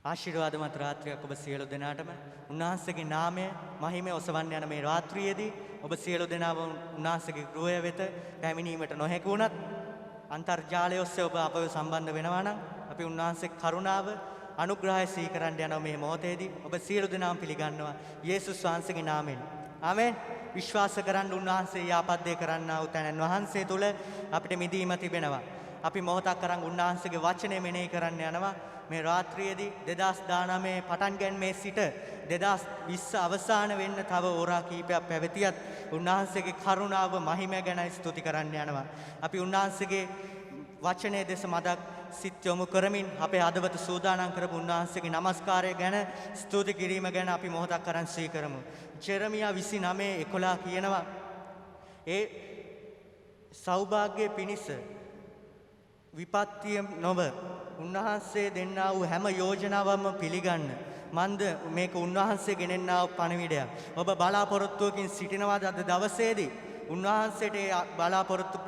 ආශිර්වාදමත් රාත්‍රියක් ඔබ සියලු දෙනාටම උන්වහන්සේගේ නාමය මහිමය ඔසවන්න යන මේ රාත්‍රියේදී ඔබ සියලු දෙනාම උන්වහන්සේගේ ගෘහය වෙත පැමිණීමට නොහැකි වුණත් අන්තර්ජාලය ඔස්සේ ඔබ අපව සම්බන්ධ වෙනවා නම් අපි උන්වහන්සේගේ කරුණාව අනුග්‍රහය සීකරන්න යන මේ මොහොතේදී ඔබ සියලු දෙනාම පිළිගන්නවා යේසුස් වහන්සේගේ නාමයෙන්. ආමෙන්. විශ්වාස කරන්න උන්වහන්සේ යාපද්දේ කරන්නා වූ තැනන් වහන්සේ තුල අපිට මිදීම තිබෙනවා. අපි මොහොතක් කරන් උන්වහන්සේගේ වචනය මෙනෙහි කරන්න යනවා. මේ රාත්‍රියේදී 2019 පටන් ගැනීමේ සිට 2020 අවසාන වෙන්න තව ඕරා කීපයක් පැවතියත් උන්වහන්සේගේ කරුණාව මහිමය ගැන ස්තුති කරන්න යනවා. අපි උන්වහන්සේගේ වචනයේ දෙස මදක් සිත් යොමු කරමින් අපේ අදවත සූදානම් කරපු උන්වහන්සේගේ নমස්කාරය ගැන ස්තුති කිරීම ගැන අපි මොහොතක් කරන් සීකරමු. ජෙරමියා 29:11 කියනවා ඒ සෞභාග්‍ය පිණිස විපත්තිය නොව උන්වහන්සේ දෙන්නා වූ හැම යෝජනාවක්ම පිළිගන්න. මන්ද මේක උන්වහන්සේ ගෙනෙන්නා වූ පණිවිඩයක්. ඔබ බලාපොරොත්තුවකින් සිටිනවාද අද දවසේදී? උන්වහන්සේට බලාපොරොත්තු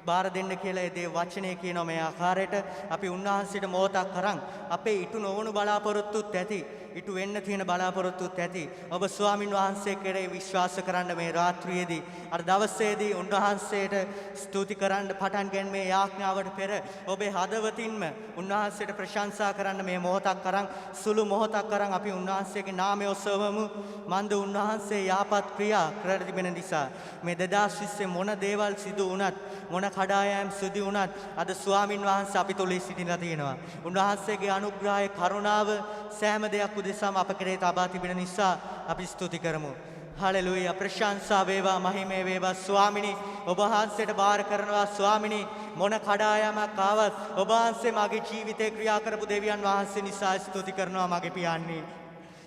බාර දෙන්න කියලා ඒ වචනේ කියන මේ ආකාරයට අපි උන්වහන්සේට මොහොතක් කරන් අපේ ඊට නොවුණු බලාපොරොත්තුත් ඇති ඊට වෙන්න තියෙන බලාපොරොත්තුත් ඇති ඔබ ස්වාමින් වහන්සේ කෙරේ විශ්වාස කරන්න මේ රාත්‍රියේදී අර දවසේදී උන්වහන්සේට ස්තුති කරන්න පටන් ගන්න මේ යාඥාවට පෙර ඔබේ හදවතින්ම උන්වහන්සේට ප්‍රශංසා කරන්න මේ මොහොතක් කරන් සුළු මොහොතක් කරන් අපි උන්වහන්සේගේ නාමය ඔසවමු. මන්ද උන්වහන්සේ යහපත් ක්‍රියා කර තිබෙන නිසා මේ 2020 මොන දේවල් සිදු වුණත් මොන කඩායම් සිදු වුණත් අද ස්වාමින් වහන්සේ අපි තුල සිටිනවා තියෙනවා. උන්වහන්සේගේ අනුග්‍රහය කරුණාව සෑම දෙයක් උදෙසාම අප කෙරේ තබා තිබෙන නිසා අපි ස්තුති කරමු. හලෙලූයා. ප්‍රශංසා වේවා මහිමේ වේවා ස්වාමිනී. ඔබ වහන්සේට බාර කරනවා ස්වාමිනී. මොන කඩායමක් ආවත් ඔබ වහන්සේ මගේ ජීවිතේ ක්‍රියා කරපු දෙවියන් වහන්සේ නිසා ස්තුති කරනවා මගේ පියාණනි.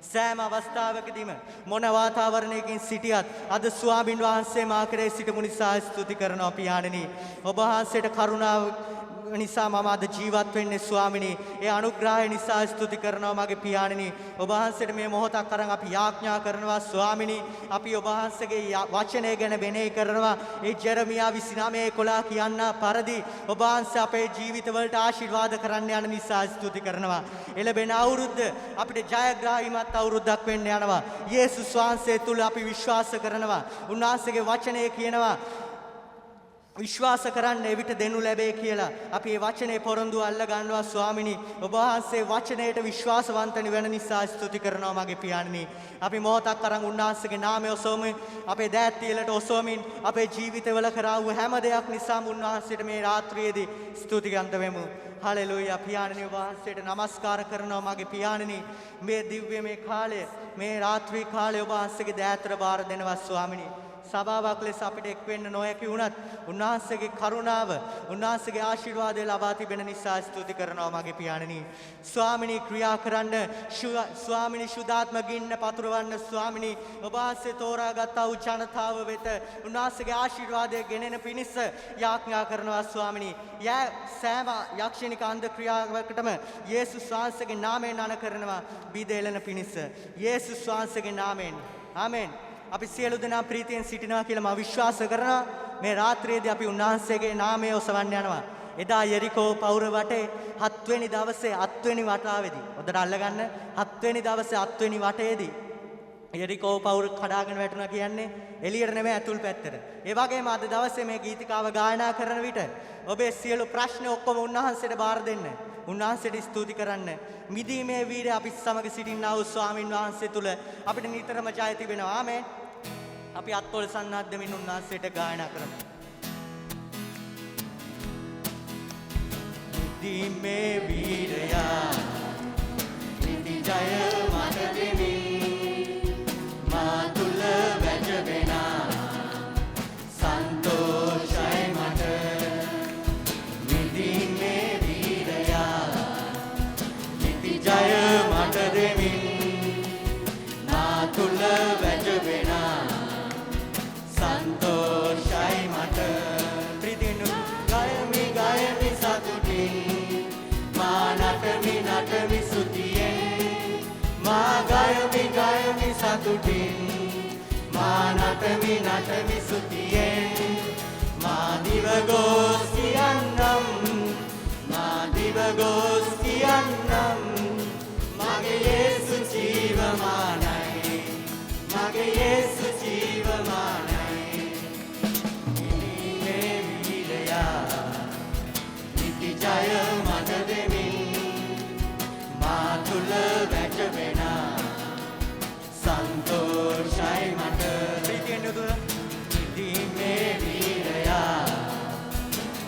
සෑම අවස්ථාවකදීම මොන වාතාවරණයකින් සිටියත් අද ස්වාමින් වහන්සේ මා කෙරේ සිටමු නිසා ස්තුති කරනවා පියාණනි. ඔබ වහන්සේට කරුණාව නිසා මම අද ජීවත් වෙන්නේ ස්වාමිනී. ඒ අනුග්‍රහය නිසා ස්තුති කරනවා මගේ පියාණනි. ඔබ වහන්සේට මේ මොහොතක් අරන් අපි යාඥා කරනවා ස්වාමිනී. අපි ඔබ වහන්සේගේ වචනය ගැන මෙනෙහි කරනවා. ඒ ජෙරමියා 29:11 කියන්න පරිදි ඔබ වහන්සේ අපේ ජීවිතවලට ආශිර්වාද කරන්න යන නිසා ස්තුති කරනවා. එළබෙන අවුරුද්ද අපිට ජයග්‍රාහීමත් අවුරුද්දක් වෙන්න යනවා. යේසුස් වහන්සේ තුල අපි විශ්වාස කරනවා. උන්වහන්සේගේ වචනය කියනවා විශ්වාස කරන්න එවිට දෙනු ලැබේ කියලා. අපි මේ වචනේ පොරොන්දු අල්ල ගන්නවා ස්වාමිනී. ඔබ වහන්සේ වචනයට විශ්වාසවන්ත වෙන නිසා ස්තුති කරනවා මගේ පියාණනි. අපි මොහොතක් අරන් උන්වහන්සේගේ නාමය ඔසවමින් අපේ දෑත් තියලට ඔසවමින් අපේ ජීවිතවල කරා වූ හැම දෙයක් නිසාම උන්වහන්සේට මේ රාත්‍රියේදී ස්තුතිගන්ත වෙමු. හලෙලූයා. පියාණනි ඔබ වහන්සේට নমස්කාර කරනවා මගේ පියාණනි. මේ දිව්‍ය මේ කාලය මේ රාත්‍රී කාලය ඔබ වහන්සේගේ දෑතට බාර දෙනවා ස්වාමිනී. සභාවක් ලෙස අපිට එක් වෙන්න නොහැකි වුණත් උන්වහන්සේගේ කරුණාව උන්වහන්සේගේ ආශිර්වාදය ලබා තිබෙන නිසා ස්තුති කරනවා මගේ පියාණනි. ස්වාමිනී ක්‍රියා කරන්න ස්වාමිනී සුදාත්ම ගින්න පතුරවන්න ස්වාමිනී ඔබ වහන්සේ තෝරාගත් වූ ජනතාව වෙත උන්වහන්සේගේ ආශිර්වාදය ගෙනෙන පිණිස යාඥා කරනවා ස්වාමිනී. සෑම යක්ෂණික අන්ධ ක්‍රියාවකටම යේසුස් වහන්සේගේ නාමයෙන් අන කරනවා බිදෙලන පිණිස යේසුස් වහන්සේගේ නාමයෙන්. ආමෙන්. අපි සියලු දෙනා ප්‍රීතියෙන් සිටිනවා කියලා මම විශ්වාස කරනවා. මේ රාත්‍රියේදී අපි උන්වහන්සේගේ නාමය ඔසවන්න යනවා. එදා යෙරිකෝ පවුර වටේ 7 වෙනි දවසේ 7 වෙනි වතාවේදී හොඳට අල්ලගන්න 7 වෙනි දවසේ 7 වෙනි වටේදී යෙරිකෝ පවුර කඩාගෙන වැටුණා කියන්නේ එළියට නෙමෙයි ඇතුල් පැත්තට. ඒ වගේම අද දවසේ මේ ගීතිකාව ගායනා කරන විට ඔබේ සියලු ප්‍රශ්න ඔක්කොම උන්වහන්සේට බාර දෙන්න. උන්වහන්සේට ස්තුති කරන්න. මිදීමේ වීරය අපි සමග සිටිනා වූ ස්වාමින් වහන්සේ තුල අපිට නිතරම ජය තිබෙනවා. ආමෙන්. අපි අත්පොළ සන්නාද්දමින් උන්වහන්සේට ගායනා කරමු. මිදීමේ වීරයා නිදි ජය මට දෙමි. මා තුල වැජවෙන සන්තෝෂයි මට. මිදීමේ ජය මට දෙමින් මා තුල වැජවෙන සන්තෝෂයි මට. ප්‍රීතිනු ගයමි ගයමි සතුටින් මා නටමි සුතියෙන්. මා ගයමි ගයමි සතුටින් මා නටමි සුතියෙන්. මා දිව ගොස් කියන්නම් මා දිව ගොස් කියන්නම් මා යේසු ජීවමානයි ඉනිමේ වීරයා නිති ජය මට දෙමින් මා තුල වැටවෙන සන්තෝෂයි මට ප්‍රීතියෙන් යුතුව ඉනිමේ වීරයා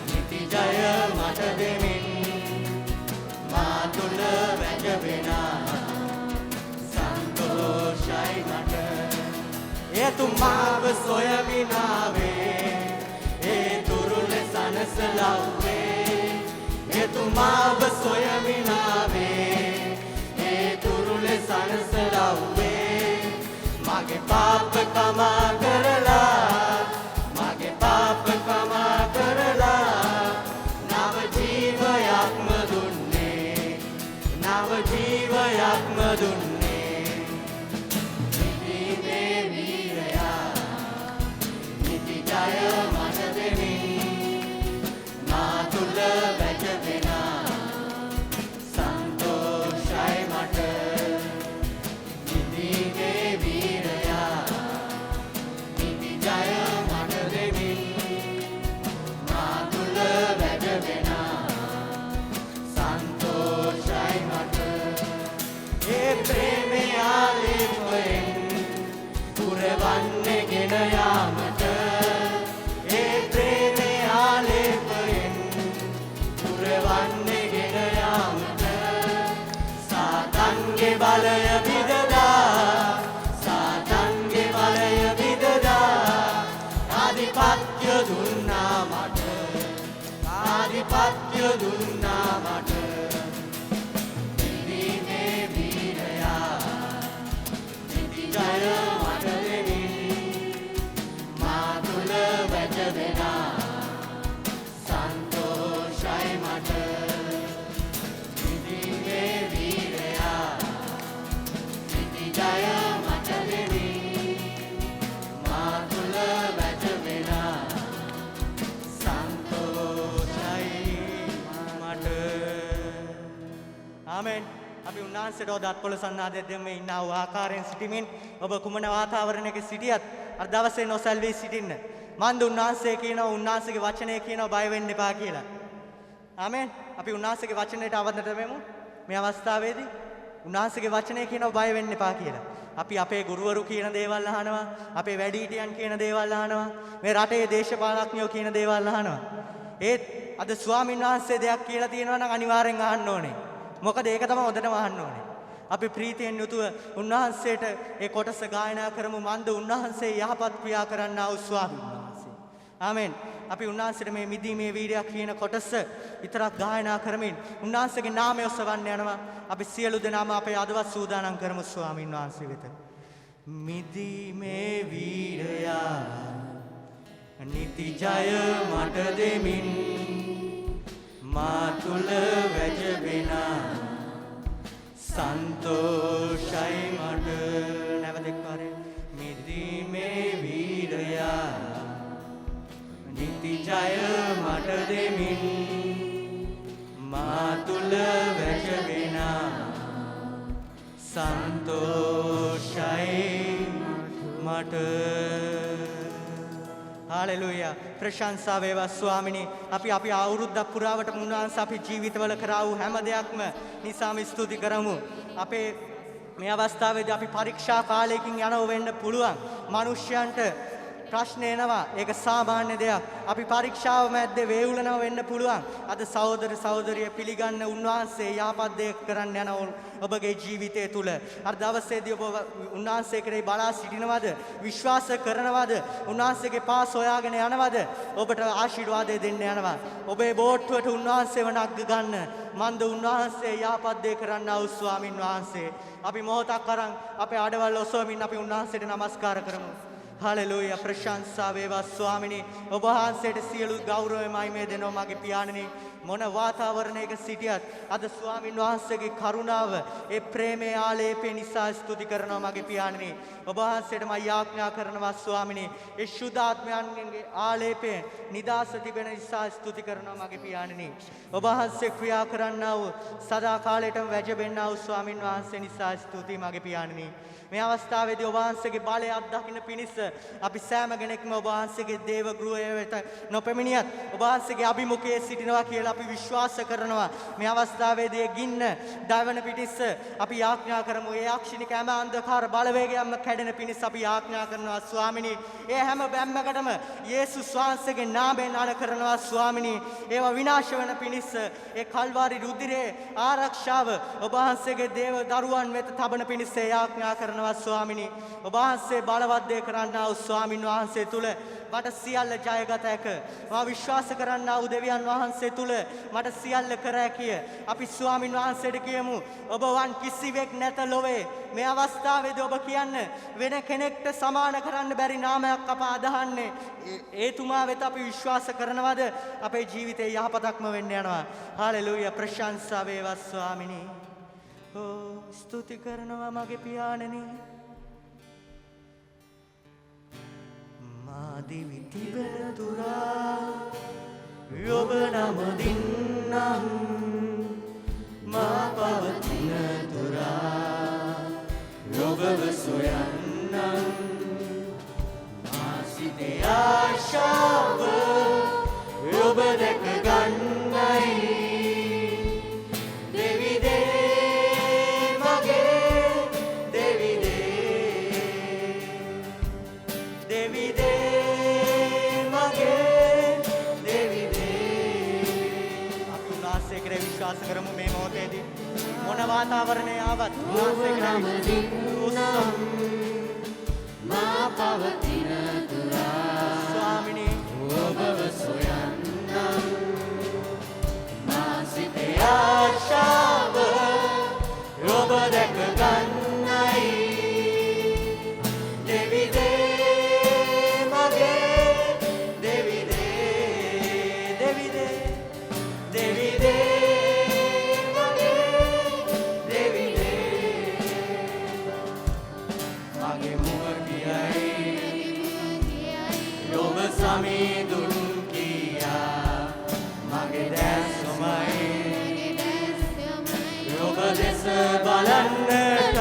නිති ජය මට දෙමින් මා තුල වැටවෙන සන්තෝෂයි මට එතුමාව සොයමිනාවේ ඒ තුරුල සනසලව්වේ එතුමාව සොයමිනාවේ ඒ තුරුල සනසලව්වේ මගේ පාප කමා කරලා මගේ පාප කමා කරලා නව ජීවයක්ම දුන්නේ නව ජීවයක්ම දුන්නේ නිතිමේ වීරයා නිති ජය මට දෙමින් මා තුල වැටවෙන සන්තෝෂයි මට නිතිමේ වීරයා නිති ජය මට දෙමින් මා තුල වැටවෙන සන්තෝෂයි මට ඒ ප්‍රේමේ ආලේපයෙන් පුරවන්නේ ගෙන යාමට ඒ ප්‍රේමේ ආලේපයෙන් පුරවන්නේ ගෙන යාමට සාතන්ගේ බලය විදදා සාතන්ගේ බලය විදදා ආධිපත්‍ය දුන්නා මට ආධිපත්‍ය දුන්නා මට නිතිමේ වීරයා නිති ජය මට දෙමින් මා තුල වැටවෙන සන්තෝෂයි මට නිතිමේ වීරයා නිති ජය මට දෙමින් මා තුල වැටවෙන සන්තෝෂයි මට ආමෙන් අපි උන්වහන්සේට දත් පොළ සන්නාදයක් දෙමින් ඉන්නා වූ ආකාරයෙන් සිටීමෙන් ඔබ කුමන වාතාවරණයක සිටියත් අර දවසේ නොසැලවී සිටින්න. මන්ද උන්වහන්සේ කියනවා උන්වහන්සේගේ වචනය කියනවා බය වෙන්න එපා කියලා. ආමෙන්. අපි උන්වහන්සේගේ වචනයට අවදට වෙමු. මේ අවස්ථාවේදී උන්වහන්සේගේ වචනය කියනවා බය වෙන්න එපා කියලා. අපි අපේ ගුරුවරු කියන දේවල් අහනවා, අපේ වැඩිහිටියන් කියන දේවල් අහනවා, මේ රටේ දේශපාලඥයෝ කියන දේවල් අහනවා. ඒත් අද ස්වාමීන් වහන්සේ දෙයක් කියලා තියෙනවා නම් අනිවාර්යෙන් අහන්න ඕනේ. මොකද ඒක තමයි හොඳටම අහන්න ඕනේ. අපි ප්‍රීතියෙන් යුතුව උන්වහන්සේට ඒ කොටස ගායනා කරමු. මන්ද උන්වහන්සේ යහපත් ක්‍රියා කරන්නා වූ ස්වාමීන් වහන්සේ. ආමෙන්. අපි උන්වහන්සේට මේ මිදීමේ වීරයක් කියන කොටස විතරක් ගායනා කරමින් උන්වහන්සේගේ නාමය ඔසවන්න යනවා. අපි සියලු දෙනාම අපේ අදවත් සූදානම් කරමු ස්වාමීන් වහන්සේ වෙත. මිදීමේ වීරයා නිති ජය මට දෙමින් මා තුල වැජබෙන සන්තෝෂයි මට නැවතෙක් පාරේ මිදීමේ වීරයා නිති ජය මට දෙමින් මා තුල වැජබෙන සන්තෝෂයි මට හාලෙලූයා ප්‍රශංසා වේවා ස්වාමිනී අපි අවුරුද්දක් පුරාවට මුන්වහන්සේ අපි ජීවිතවල කරා වූ හැම දෙයක්ම නිසාම ස්තුති කරමු අපේ මේ අවස්ථාවේදී අපි පරීක්ෂා කාලයකින් යනව වෙන්න පුළුවන් මිනිස්යන්ට ප්‍රශ්න එනවා ඒක සාමාන්‍ය දෙයක් අපි පරීක්ෂාව මැද්දේ වේවුලනව වෙන්න පුළුවන් අද සහෝදර සහෝදරිය පිළිගන්න උන්වහන්සේ යහපත් දේ කරන්න යන ඔබගේ ජීවිතය තුල අර දවසේදී ඔබ උන්වහන්සේ කෙරෙහි බලා සිටිනවද විශ්වාස කරනවද උන්වහන්සේගේ පාස් හොයාගෙන යනවද ඔබට ආශිර්වාදය දෙන්න යනවා ඔබේ බෝට්ටුවට උන්වහන්සේව නග්ග ගන්න මන්ද උන්වහන්සේ යහපත් දේ කරන්නා වූ ස්වාමින් වහන්සේ අපි මොහොතක් අරන් අපේ ආඩවල් ඔසවමින් අපි උන්වහන්සේට නමස්කාර කරමු හලෙලූයා ප්‍රශංසා වේවා ස්වාමිනී ඔබ වහන්සේට සියලු ගෞරවය මහිමය දෙනවා මගේ පියාණනි මොන වාතාවරණයක සිටියත් අද ස්වාමින් වහන්සේගේ කරුණාව ඒ ප්‍රේමයේ ආලේපේ නිසා ස්තුති කරනවා මගේ පියාණනි ඔබ වහන්සේට මම යාඥා කරනවා ස්වාමිනී ඒ සුදාත්මයන්ගේ ආලේපේ නිදාස තිබෙන නිසා ස්තුති කරනවා මගේ පියාණනි ඔබ වහන්සේ ක්‍රියා කරන්නා වූ සදා කාලයටම වැජබෙන්නා වූ ස්වාමින් වහන්සේ නිසා ස්තුති මගේ පියාණනි මේ අවස්ථාවේදී ඔබ වහන්සේගේ බලය අත්දකින්න පිණිස අපි සෑම කෙනෙක්ම ඔබ වහන්සේගේ දේව ගෘහය වෙත නොපෙමිනියත් ඔබ වහන්සේගේ අභිමුඛයේ සිටිනවා කියලා අපි විශ්වාස කරනවා මේ අවස්ථාවේදී ගින්න දවන පිටිස අපි යාඥා කරමු ඒ ආක්ෂණික හැම අන්ධකාර බලවේගයක්ම කැඩෙන පිණිස අපි යාඥා කරනවා ස්වාමිනී ඒ හැම බැම්මකටම යේසුස් වහන්සේගේ නාමයෙන් අණ කරනවා ස්වාමිනී ඒවා විනාශ වෙන පිණිස ඒ කල්වාරි රුධිරයේ ආරක්ෂාව ඔබ වහන්සේගේ දේව දරුවන් වෙත තබන පිණිස යාඥා කරනවා ස්වාමිනී ඔබ වහන්සේ බලවත් දේ කරන්නා වූ ස්වාමින් වහන්සේ තුල මට සියල්ල ජයගත හැක මා විශ්වාස කරන්නා වූ දෙවියන් වහන්සේ තුල මට සියල්ල කර හැකිය අපි ස්වාමින් වහන්සේට කියමු ඔබ වන් කිසිවෙක් නැත ලොවේ මේ අවස්ථාවේදී ඔබ කියන්න වෙන කෙනෙක්ට සමාන කරන්න බැරි නාමයක් අප අදහන්නේ ඒතුමා වෙත අපි විශ්වාස කරනවද අපේ ජීවිතේ යහපතක්ම වෙන්න යනවා හalleluya ප්‍රශංසා වේවා ස්වාමිනී ස්තුති කරනවා මගේ පියාණනි මාදිවි තිබෙන තුරා ඔබ නමදින්නම් මා පවතින තුරා ඔබව සොයන්නම් මා සිතේ ආශාව ඔබ දැක ගන්නයි විශ්වාස කරමු මේ මොහොතේදී මොන වාතාවරණය ආවත් මා පවතින තුරා ස්වාමිනී ඔබව සොයන්නම් මා සිතේ ආශාව ඔබ දැක ගන්නයි බලන්නට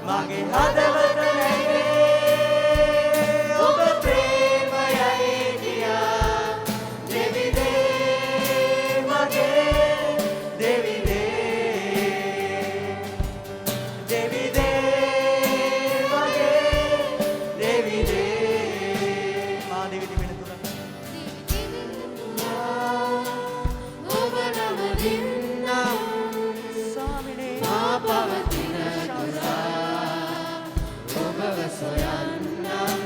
මගේ හදවත නැගේ ඔබ ප්‍රේමයයි කියා දෙවිදේ මගේ දෙවිදේ මගේ දෙවිදේ මා දෙවිදි වෙන තුර ඔබ නමදින්නම් පවතින තුරා ඔබව සොයන්නම්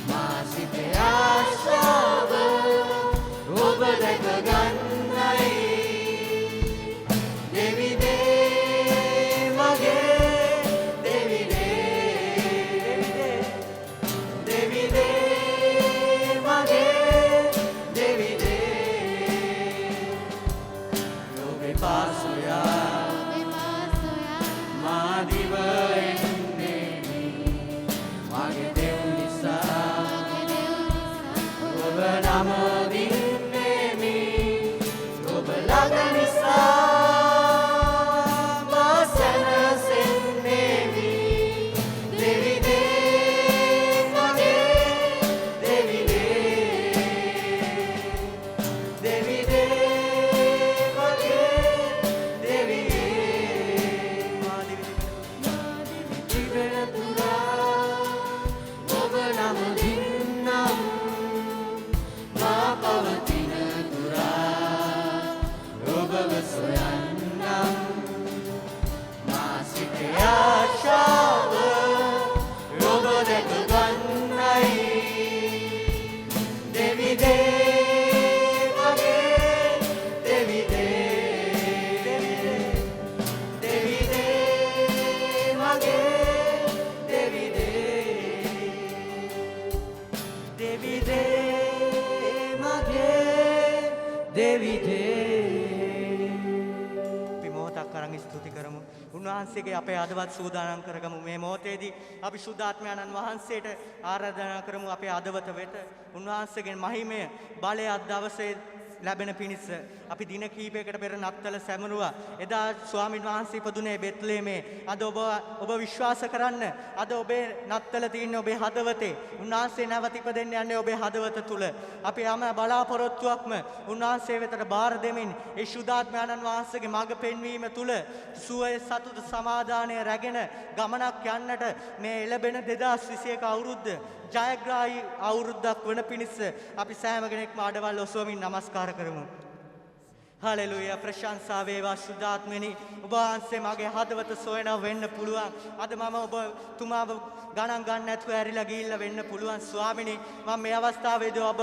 මා සිතේ ආශාව ඔබ දැක ගන්නයි දෙවිදේ මගේ දෙවිදේ මගේ දෙවිදේ ඔබේ පාසුයා අපි ස්තුති කරමු. උන්වහන්සේගේ අපේ අදවත් සූදානම් කරගමු. මේ මොහොතේදී අපි සුද්ධාත්මයන්න් වහන්සේට ආරාධනා කරමු අපේ අදවත වෙත. උන්වහන්සේගේ මහිමය බලය අද දවසේ ලැබෙන පිණිස අපි දින කීපයකට පෙර නත්තල සැමරුවා. එදා ස්වාමීන් වහන්සේ ඉපදුනේ බෙත්ලේමේ. අද ඔබ විශ්වාස කරන්න. අද ඔබේ නත්තල තියෙන්නේ ඔබේ හදවතේ. උන්වහන්සේ නැවත ඉපදෙන්න යන්නේ ඔබේ හදවත තුල. අපි යම බලාපොරොත්තුවක්ම උන්වහන්සේ වෙතට බාර දෙමින් ඒ ශුද්ධාත්මයන්න් වහන්සේගේ මඟ පෙන්වීම තුල සුවය සතුට සමාදානය රැගෙන ගමනක් යන්නට මේ එළබෙන 2021 අවුරුද්ද ජයග්‍රාහී අවුරුද්දක් වන පිණිස අපි සෑම කෙනෙක්ම අඩවල් ඔසවමින් නමස්කාර කරමු. හලෙලුයා ප්‍රශංසා වේවා සුද්ධාත්මනි ඔබ වහන්සේ මගේ හදවත සොයනවා වෙන්න පුළුවන්. අද මම ඔබ තුමාව ගණන් ගන්න නැතුව ඇරිලා ගිහිල්ලා වෙන්න පුළුවන් ස්වාමිනී. මම මේ අවස්ථාවේදී ඔබ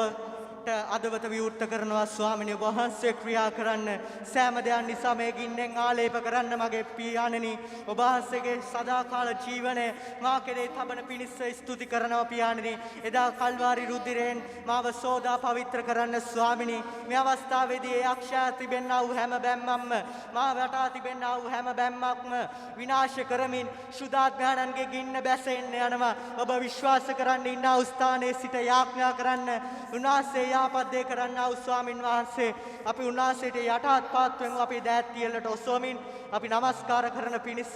අදවත විවෘත කරනවා ස්වාමිනේ. ඔබ වහන්සේ ක්‍රියා කරන්න සෑම දෙයක් නිසා මේ ගින්නෙන් ආලේප කරන්න මගේ පියාණනි. ඔබ වහන්සේගේ සදාකාල ජීවනය මා කෙරේ තබන පිණිස ස්තුති කරනවා පියාණනි. එදා කල්වාරි රුධිරයෙන් මාව සෝදා පවිත්‍ර කරන්න ස්වාමිනේ. මේ අවස්ථාවේදී ඒ අක්ෂය තිබෙන්නා වූ හැම බැම්මක්ම මා වටා තිබෙන්නා වූ හැම බැම්මක්ම විනාශ කරමින් සුදාත්මයන්ගේ ගින්න බැසෙන්න යනවා. ඔබ විශ්වාස කරන්න ඉන්න ස්ථානයේ සිට යාඥා කරන්න. උන්වහන්සේ යාපත් දේ කරන්නා වූ ස්වාමින් වහන්සේ අපි උන්වහන්සේට යටහත් පාත් වෙමු. අපි දෑත් තියලට ඔසවමින් අපි නමස්කාර කරන පිණිස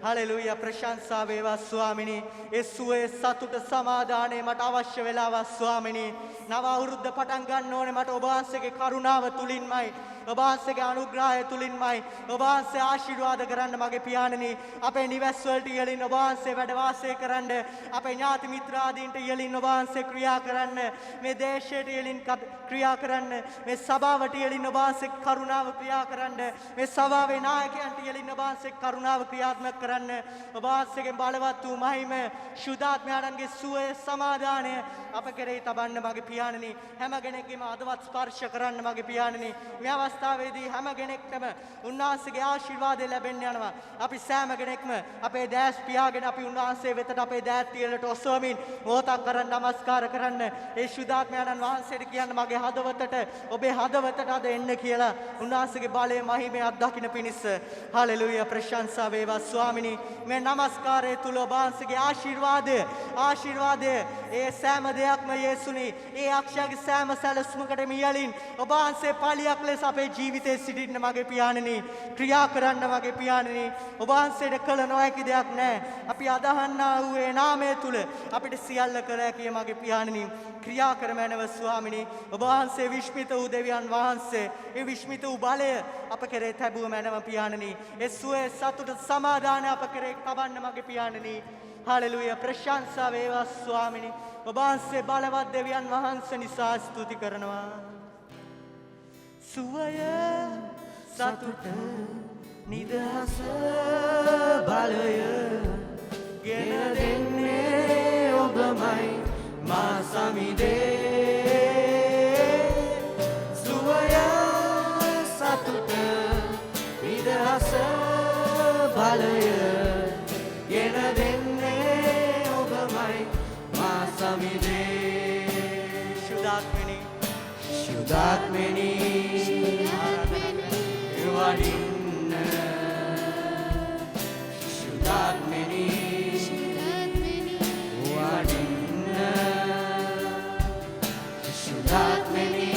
හලෙලූයා ප්‍රශංසා වේවා ස්වාමිනී. ඒ සුවේ සතුට සමාදානය මට අවශ්‍ය වෙලාවක් ස්වාමිනී. නව අවුරුද්ද පටන් ගන්න ඕනේ මට ඔබ වහන්සේගේ කරුණාව තුලින්මයි. ඔබ වහන්සේගේ අනුග්‍රහය තුලින්මයි. ඔබ වහන්සේ ආශිර්වාද කරන්න මගේ පියාණනි. අපේ නිවස් වලට ඉහළින් ඔබ වහන්සේ වැඩ වාසය කරන්න. අපේ ඥාති මිත්‍රාදීන්ට ඉහළින් ඔබ වහන්සේ ක්‍රියා කරන්න. මේ දේශයට ඉහළින් ක්‍රියා කරන්න. මේ සභාවට ඉහළින් ඔබ වහන්සේ කරුණාව ක්‍රියා කරන්න. මේ සභාවේ නායකයන්ට ඉහළින් ඔබ වහන්සේ කරුණාව ක්‍රියාත්මක කරන්න. ඔබ වහන්සේගේ බලවත් වූ මහිම ශුද්ධාත්මයන්ගේ සුවය සමාදානය අප කෙරෙහි තබන්න මගේ පියාණනි. හැම කෙනෙක්ගේම අදවත් ස්පර්ශ කරන්න මගේ පියාණනි. මේ අවස්ථාවේදී හැම කෙනෙක්ටම උන්වහන්සේගේ ආශිර්වාදය ලැබෙන්න යනවා. අපි සෑම කෙනෙක්ම අපේ දැස් පියාගෙන අපි උන්වහන්සේ වෙතට අපේ දෑත් තියලට ඔසවමින් මොහොතක් කරන් නමස්කාර කරන්න. ඒ ශුද්ධාත්මයන්න් වහන්සේට කියන්න මගේ හදවතට ඔබේ හදවතට අද එන්න කියලා උන්වහන්සේගේ බලයේ මහිමය අත්දකින්න පිණිස හලෙලූයා ප්‍රශංසා වේවා ස්වාමිනී. මේ නමස්කාරය තුල ඔබ වහන්සේගේ ආශිර්වාදය ඒ සෑම දෙයක්ම යේසුනි. ඒ අක්ෂයගේ සෑම සැලසුමකට මියලින් ඔබ වහන්සේ පාලියක් ලෙස අපේ ජීවිතේ සිටින්න මගේ පියාණනි. ක්‍රියා කරන්න මගේ පියාණනි. ඔබ වහන්සේට කළ නොහැකි දෙයක් නැහැ. අපි අදහන්නා වූ ඒ නාමය තුල අපිට සියල්ල කර හැකියි මගේ පියාණනි. ක්‍රියා කරමැනව ස්වාමිනී. ඔබ වහන්සේ විශ්මිත වූ දෙවියන් වහන්සේ ඒ විශ්මිත වූ බලය අප කෙරේ තැබුව මැනව පියාණනි. ඒ සුවේ සතුට සමාදාන අප කෙරේ තබන්න මගේ පියාණනි. හලෙලූයා ප්‍රශංසා වේවා ස්වාමිනී. ඔබ වහන්සේ බලවත් දෙවියන් වහන්සේ නිසා ස්තුති කරනවා. සුවය සතුට නිදහස බලය ගෙන දෙන්නේ ඔබමයි මා සමිදේ. සුවය සතුට නිදහස බලය ගෙන දෙන්නේ ඔබමයි මා සමිදේ. ශුද්ධාත්මනි වඩින්න. ශුද්ධාත්මනි වඩින්න. ශුද්ධාත්මනි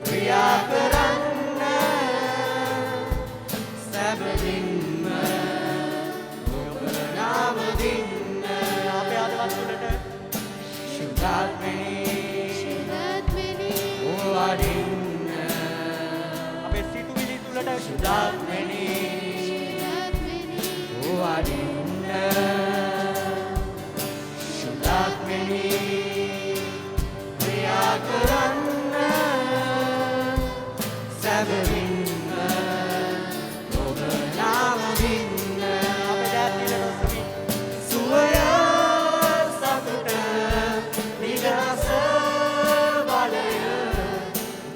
ක්‍රියා කරන්න. සැබවින්ම ඔබ නාම දින්න. අපේ අදවත් වලට ශුද්ධාත්මනි වඩින්න. අපේ සිතුවිලි තුලට ශුද්ධාත්මනි වඩින්න. ශුද්ධාත්මනි ක්‍රියා කරන්න. සැබවින්ම ඔබ නාම දින්න. අපේ දෑත් තියලට ඔසවමින් සුවය සතුට නිදහස බලය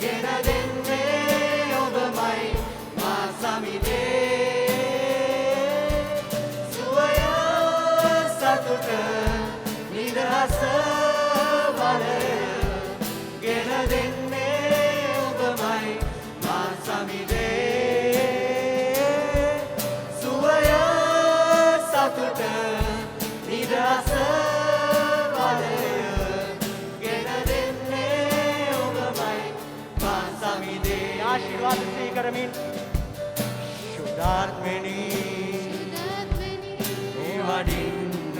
ගෙන දෙන්නේ ඔබමයි මා සමිදේ. සුවය සතුට නිදහස බලය ගෙන දෙන්නේ ඔබමයි මා සමිදේ. සුදාත්මනි වඩින්න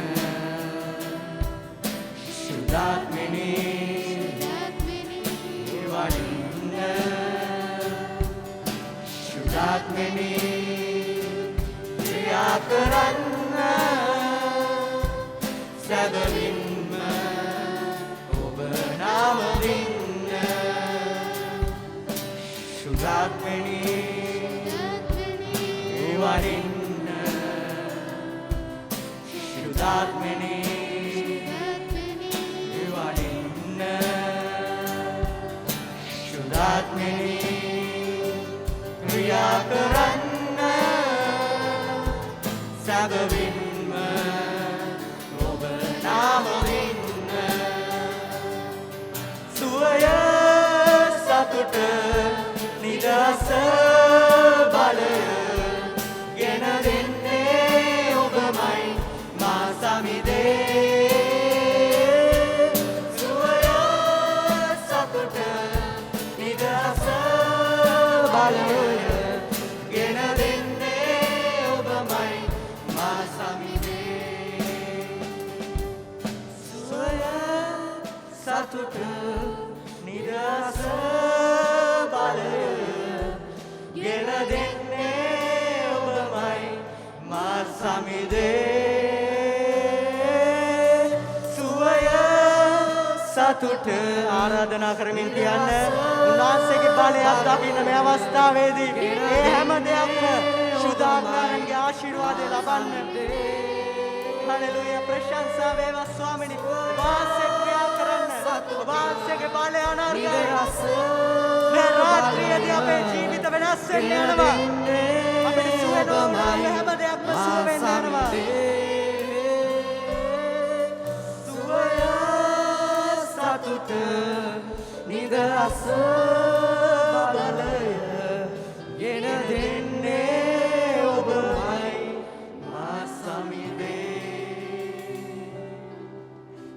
සුදාත්මනි වඩින්න සුදාත්මනි ක්‍රියා කරන්න සැබවින්ම ඔබ නාමදින්න සුදාත්මනි වඩින්න සුදාත්මනි වඩින්න සුදාත්මනි ක්‍රියා කරන්න සැබවින්ම ඔබ නාමදින්න සුවය සතුට නිදහස බලය ගෙන දෙන්නේ ඔබමයි මා සමිදේ සුවය සතුට නිදහස බලය ගෙන දෙන්නේ ඔබමයි මා සමිදේ සුවය සතුට නිදහස බලය ගෙන දෙන්නේ ඔබමයි මා සමිදේ සුවය සතුට ආරාධනා කරමින් කියන්න උන්වහන්සේගේ බලයක් දකින්න මේ අවස්ථාවේදී මේ හැම දෙයක්ම සුදාත්මයන්ගේ ආශිර්වාදය ලබන්න හලෙලූයා ප්‍රශංසා වේවා ස්වාමිනී වාසය ක්‍රියා කරන්න වාසයේ බලය අනර්ගය මේ රාත්‍රියේදී අපේ ජීවිත වෙනස් වෙන්න යනවා අපිට සුව වෙනවා හැම දෙයක්ම සුව වෙන්න යනවා සුවය සතුට නිදහස බලය ගෙන දෙන්නේ ඔබමයි මා සමිදේ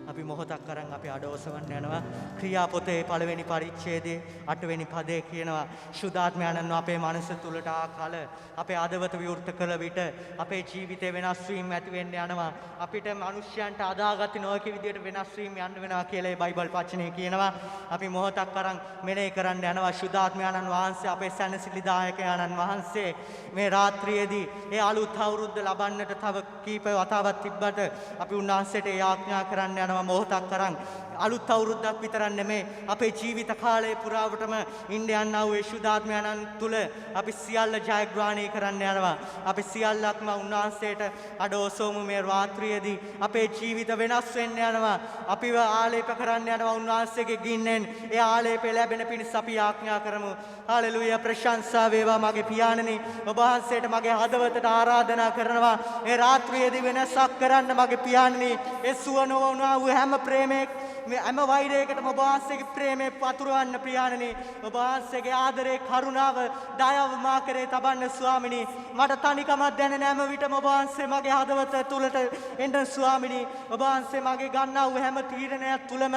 අපි මොහොතක් අරන් අපි අඩෝසවන්න යනවා ක්‍රියාපොතේ පළවෙනි පරිච්ඡේදයේ 8 වෙනි පදයේ කියනවා සුදාත්මයන්න් අපේ මනස තුලට ආකල අපේ ආදවත විවෘත කළ විට අපේ ජීවිතේ වෙනස් වීම ඇති වෙන්න යනවා අපිට මිනිස්යන්ට අදාගatti නොහැකි විදියට වෙනස් වීම යන්න වෙනවා කියලා ඒ බයිබල් වචනේ කියනවා අපි මොහොතක් අරන් මෙනෙහි කරන්න යනවා සුදාත්මයන්න් වහන්සේ අපේ සැනසෙලිදායකයන්න් වහන්සේ මේ රාත්‍රියේදී ඒ අලුත් අවුරුද්ද ලබන්නට තව කීප වතාවක් තිබ්බට අපි උන්වහන්සේට යාඥා කරන්න යනවා මොහොතක් අරන් අලුත් අවුරුද්දක් විතරක් නෙමේ අපේ ජීවිත කාලය පුරාවටම ඉන්න යනා වූ සුදාත්මයන්න් තුල අපි සියල්ල ජයග්‍රහණය කරන්න යනවා අපි සියල්ලක්ම උන්වහන්සේට අඩෝසෝමු මේ රාත්‍රියේදී අපේ ජීවිත වෙනස් වෙන්න යනවා අපිව ආලේප කරන්න යනවා උන්වහන්සේගේ ගින්නෙන් ඒ ආලේපය ලැබෙන පිණිස අපි යාඥා කරමු හලෙලූයා ප්‍රශංසා වේවා මගේ පියාණනි ඔබ වහන්සේට මගේ හදවතට ආරාධනා කරනවා මේ රාත්‍රියේදී වෙනසක් කරන්න මගේ පියාණනි ඒ සුව නොවුණා වූ හැම ප්‍රේමයක් මේ හැම වෛරයකටම ඔබ වහන්සේගේ ප්‍රේමය පතුරවන්න පියාණනි ඔබ වහන්සේගේ ආදරේ කරුණාව දයාව මා කරේ තබන්න ස්වාමිනී මට තනිකමක් දැනෙන හැම විටම ඔබ වහන්සේ මගේ හදවත තුලට එන්න ස්වාමිනී ඔබ වහන්සේ මගේ ගන්නා වූ හැම තීරණයක් තුලම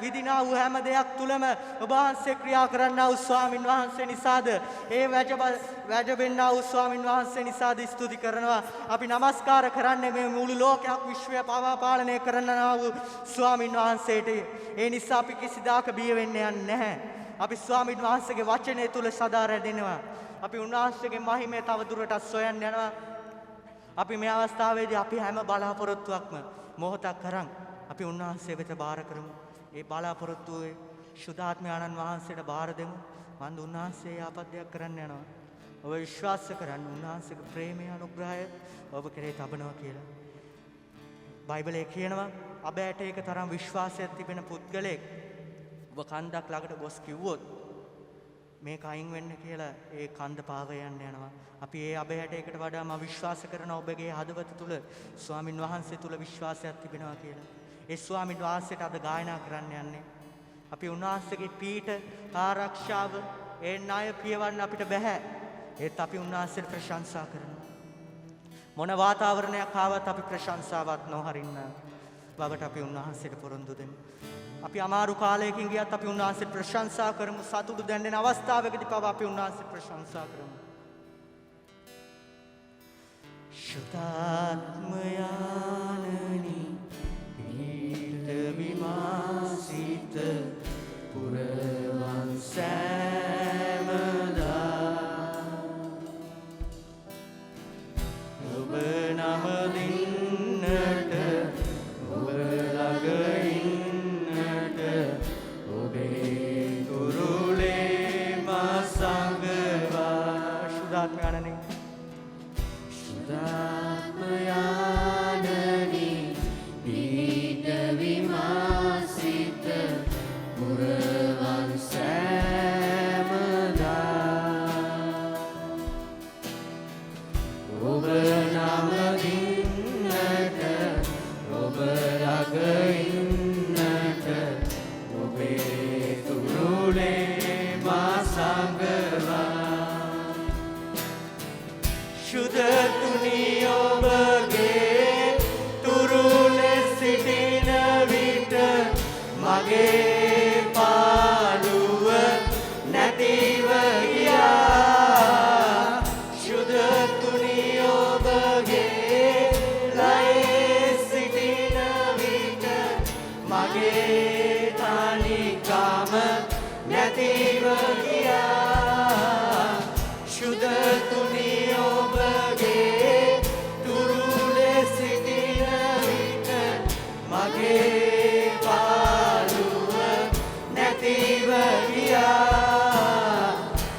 විදිනා වූ හැම දෙයක් තුලම ඔබ වහන්සේ ක්‍රියා කරන්නා වූ ස්වාමින් වහන්සේ නිසාද ඒ වැජබෙන්නා වූ ස්වාමින් වහන්සේ නිසාද ස්තුති කරනවා අපි নমස්කාර කරන්නේ මේ මුළු ලෝකයක් විශ්වය පවා පාලනය කරන්නා වූ ස්වාමින් වහන්සේ ඒ නිසා අපි කිසිදාක බිය වෙන්න යන්නේ නැහැ. අපි ස්වාමීන් වහන්සේගේ වචනය තුල සදා රැඳෙනවා. අපි උන්වහන්සේගේ මහිමය තව දුරටත් සොයන්න යනවා. අපි මේ අවස්ථාවේදී අපි හැම බලාපොරොත්තුවක්ම මොහොතක් කරන් අපි උන්වහන්සේ වෙත බාර කරමු. ඒ බලාපොරොත්තුවේ සුදාත්මයන්න් වහන්සේට බාර දෙමු. මන්ද උන්වහන්සේ ආපද්දයක් කරන්න යනවා. ඔබ විශ්වාස කරන්න උන්වහන්සේගේ ප්‍රේමය අනුග්‍රහය ඔබ කෙරේ තබනවා කියලා. බයිබලයේ කියනවා අබෑට ඒක තරම් විශ්වාසයක් තිබෙන පුද්ගලෙක් ඔබ කන්දක් ළඟට ගොස් කිව්වොත් මේක අයින් වෙන්න කියලා ඒ කන්ද පාව යන්න යනවා. අපි ඒ අබෑටයකට වඩා මම විශ්වාස කරන ඔබගේ හදවත තුල ස්වාමින් වහන්සේ තුල විශ්වාසයක් තිබෙනවා කියලා. ඒ ස්වාමින් වහන්සේට අද ගායනා කරන්න යන්නේ. අපි උන්වහන්සේගේ පීඨ ආරක්ෂාව ඒ ණය පියවන්න අපිට බෑ. ඒත් අපි උන්වහන්සේට ප්‍රශංසා කරනවා. මොන වාතාවරණයක් ආවත් අපි ප්‍රශංසාවත් නොහරින්න බවට අපි උන්වහන්සේට පොරොන්දු දෙමු. අපි අමාරු කාලයකින් ගියත් අපි උන්වහන්සේට ප්‍රශංසා කරමු. සතුටු දැනෙන අවස්ථාවකදී පවා අපි උන්වහන්සේට ප්‍රශංසා කරමු. ශුතාත්මයානනි පීඨ විමාසිත පුරවන් සෑමදා ඔබ නමදින්නට ඔබ ළඟ ඉන්නට ඔබේ කුරුලේ මා සංගවා ශුතාත්මයානනි ශුතාත්මයානනි පීඨ විමාසිත පුරවන් සෑමදා ඔබ නමදින්නට ඔබ ළඟ ඉන්නට ඔබේ තුරුලේ මා සංගවා ශුදතුනි ඔබගේ තුරුලේ සිටින විට මගේ පාඩුව නැතිව ගියා ශුදතුනි ඔබගේ ලයේ සිටින විට මගේ තනිකම නැතිව ගියා ශුදතුනි ඔබගේ තුරුලේ සිටින විට මගේ පාළුව නැතිව ගියා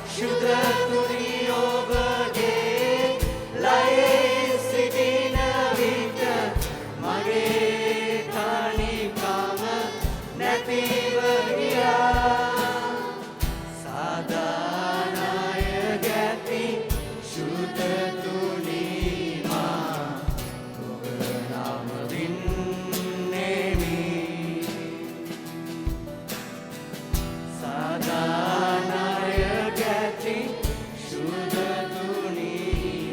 ශුදතුනි ඔබගේ ලයේ සිටින විට මගේ තනිකම නැතිව ගියා සාදානය ගැති ශුදතුනි මා ඔබ නමදින්නෙමි සාදානය ගැති ශුදතුනි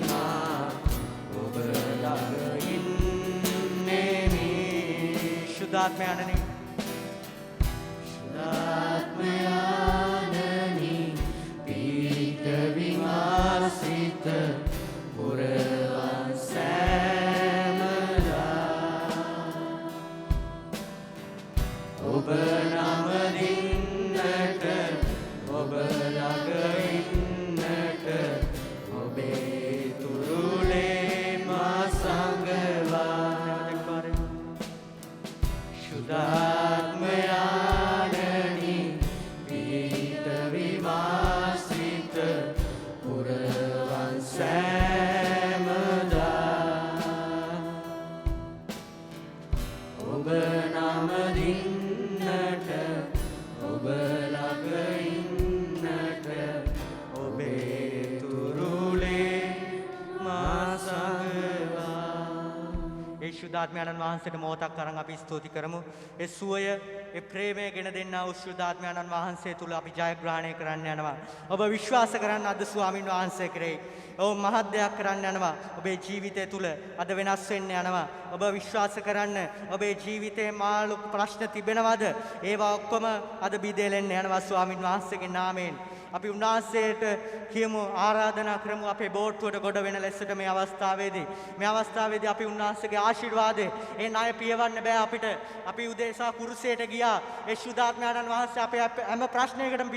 මා ඔබ ළඟ ඉන්නෙමි ශුද්ධාත්මයානනි ශුද්ධාත්මයානනි පීඨ විමාසිත පුරවන් සෑමදා ඔබ නමදින්නට ඔබ ළඟ ඉන්නට ඔබේ තුරුලේ මා සංගවා ශුද්ධාත්මයානනි පීඨ විමාසිත පුරවන් සෑමදා ඔබ නමදින්නට ඔබ ළඟ ඉන්නට ඔබේ තුරුලේ මා සංගවා ඒ ශුද්ධාත්මයන්න් වහන්සේට මොහොතක් අරන් අපි ස්තුති කරමු ඒ සුවය ඒ ප්‍රේමය ගෙන දෙන්නා වූ ශුද්ධාත්මයන්න් වහන්සේ තුල අපි ජයග්‍රහණය කරන්න යනවා ඔබ විශ්වාස කරන්න අද ස්වාමින් වහන්සේ කෙරෙහි ඔබ මහත් දෙයක් කරන්න යනවා ඔබේ ජීවිතය තුල අද වෙනස් වෙන්න යනවා ඔබ විශ්වාස කරන්න ඔබේ ජීවිතේ මාළු ප්‍රශ්න තිබෙනවද ඒවා ඔක්කොම අද බිදෙලෙන්න යනවා ස්වාමින් වහන්සේගේ නාමයෙන් අපි උන්වහන්සේට කියමු ආරාධනා කරමු අපේ බෝට්ටුවට ගොඩ වෙන ලෙසට මේ අවස්ථාවේදී අපි උන්වහන්සේගේ ආශිර්වාදේ ඒ ණය පියවන්න බෑ අපිට අපි උදේසා කුරුසයට ගියා ඒ ශුද්ධාත්මයන්න් වහන්සේ අපේ හැම ප්‍රශ්නයකටම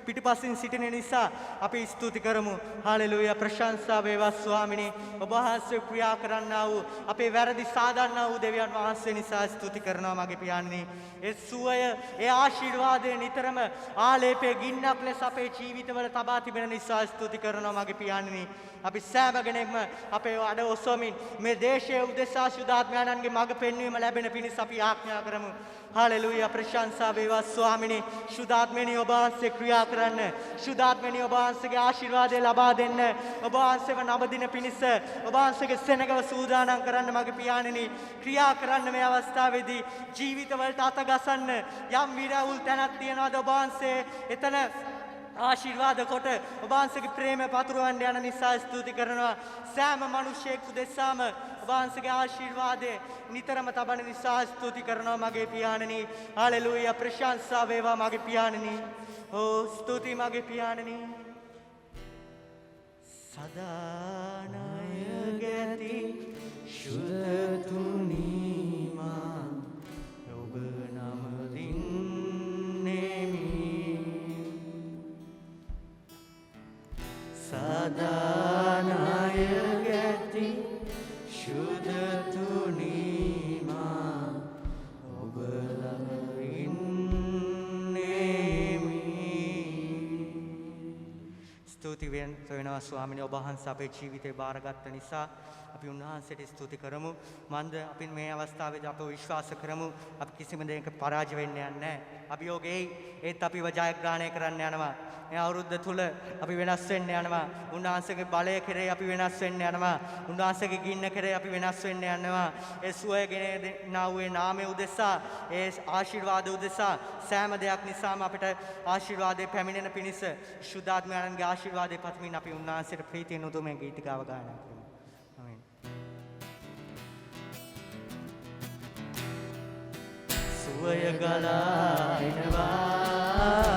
පිටිපසින් සිටින නිසා අපි ස්තුති කරමු හාලෙලූයා ප්‍රශංසා වේවා ස්වාමිනේ ඔබ වහන්සේ ක්‍රියා කරන්නා වූ අපේ වැරදි සාදන්නා වූ දෙවියන් වහන්සේ නිසා ස්තුති කරනවා මගේ පියාණනි ඒ සුවය ඒ ආශිර්වාදය නිතරම ආලේපයේ ගින්නක් ලෙස අපේ ජීවිතවල තබා තිබෙන නිසා ස්තුති කරනවා මගේ පියාණනි අපි සෑම කෙනෙක්ම අපේ අඩ ඔසවමින් මේ දේශයේ උදෙසා ශුද්ධාත්මයන්ගේ මඟ පෙන්වීම ලැබෙන පිණිස අපි ආඥා කරමු හාලෙලූයා ප්‍රශංසා වේවා ස්වාමිනේ ශුද්ධාත්මනි ඔබ වහන්සේ ක්‍රියා කරන්න ශුද්ධාත්මනි ඔබ වහන්සේගේ ආශිර්වාදය ලබා දෙන්න ඔබ වහන්සේව නවදින පිණිස ඔබ වහන්සේගේ සෙනගව සූදානම් කරන්න මගේ පියාණනි ක්‍රියා කරන්න මේ අවස්ථාවේදී ජීවිතවලට අත ගසන්න යම් විරවුල් තැනක් තියනවාද ඔබ වහන්සේ එතන ආශිර්වාද කොට ඔබ වහන්සේගේ ප්‍රේමය පතුරවන්න යන නිසා ස්තුති කරනවා සෑම මිනිසෙකු දෙසාම ඔබ වහන්සේගේ ආශිර්වාදය නිතරම තබන නිසා ස්තුති කරනවා මගේ පියාණනි හාලෙලූයා ප්‍රශංසා වේවා මගේ පියාණනි ඕ ස්තුති මගේ පියාණනි සදා ණය ගැති ශුද්ධතුනීමා ඔබ නමදින්නෙමි සදානාය ගැති ශුද්ධතුනීමා ඔබ ළඟින්නෙමි ස්තුති වෙනවා ස්වාමීනි ඔබ වහන්සේ අපේ ජීවිතේ බාරගත්ත නිසා අපි උන්වහන්සේට ස්තුති කරමු. මන්ද අපි මේ අවස්ථාවේදී අපව විශ්වාස කරමු. අපි කිසිම දෙයක පරාජය වෙන්න යන්නේ නැහැ. අභියෝගයේ ඒත් අපිව ජයග්‍රහණය කරන්න යනවා. මේ අවුරුද්ද තුල අපි වෙනස් වෙන්න යනවා. උන්වහන්සේගේ බලය කෙරේ අපි වෙනස් වෙන්න යනවා. උන්වහන්සේගේ ගින්න කෙරේ අපි වෙනස් වෙන්න යනවා. ඒ සුවයගෙන දෙනා වූ නාමයේ උදෙසා, ඒ ආශිර්වාද උදෙසා සෑම දෙයක් නිසාම අපිට ආශිර්වාදේ පැමිණෙන පිණිස සුද්ධාත්මයන්ගේ ආශිර්වාදේ පතමින් අපි උන්වහන්සේට ප්‍රීතිය නුදුමේ ගීතිකාව ගායනා කරමු. සුවය ගලා එනවා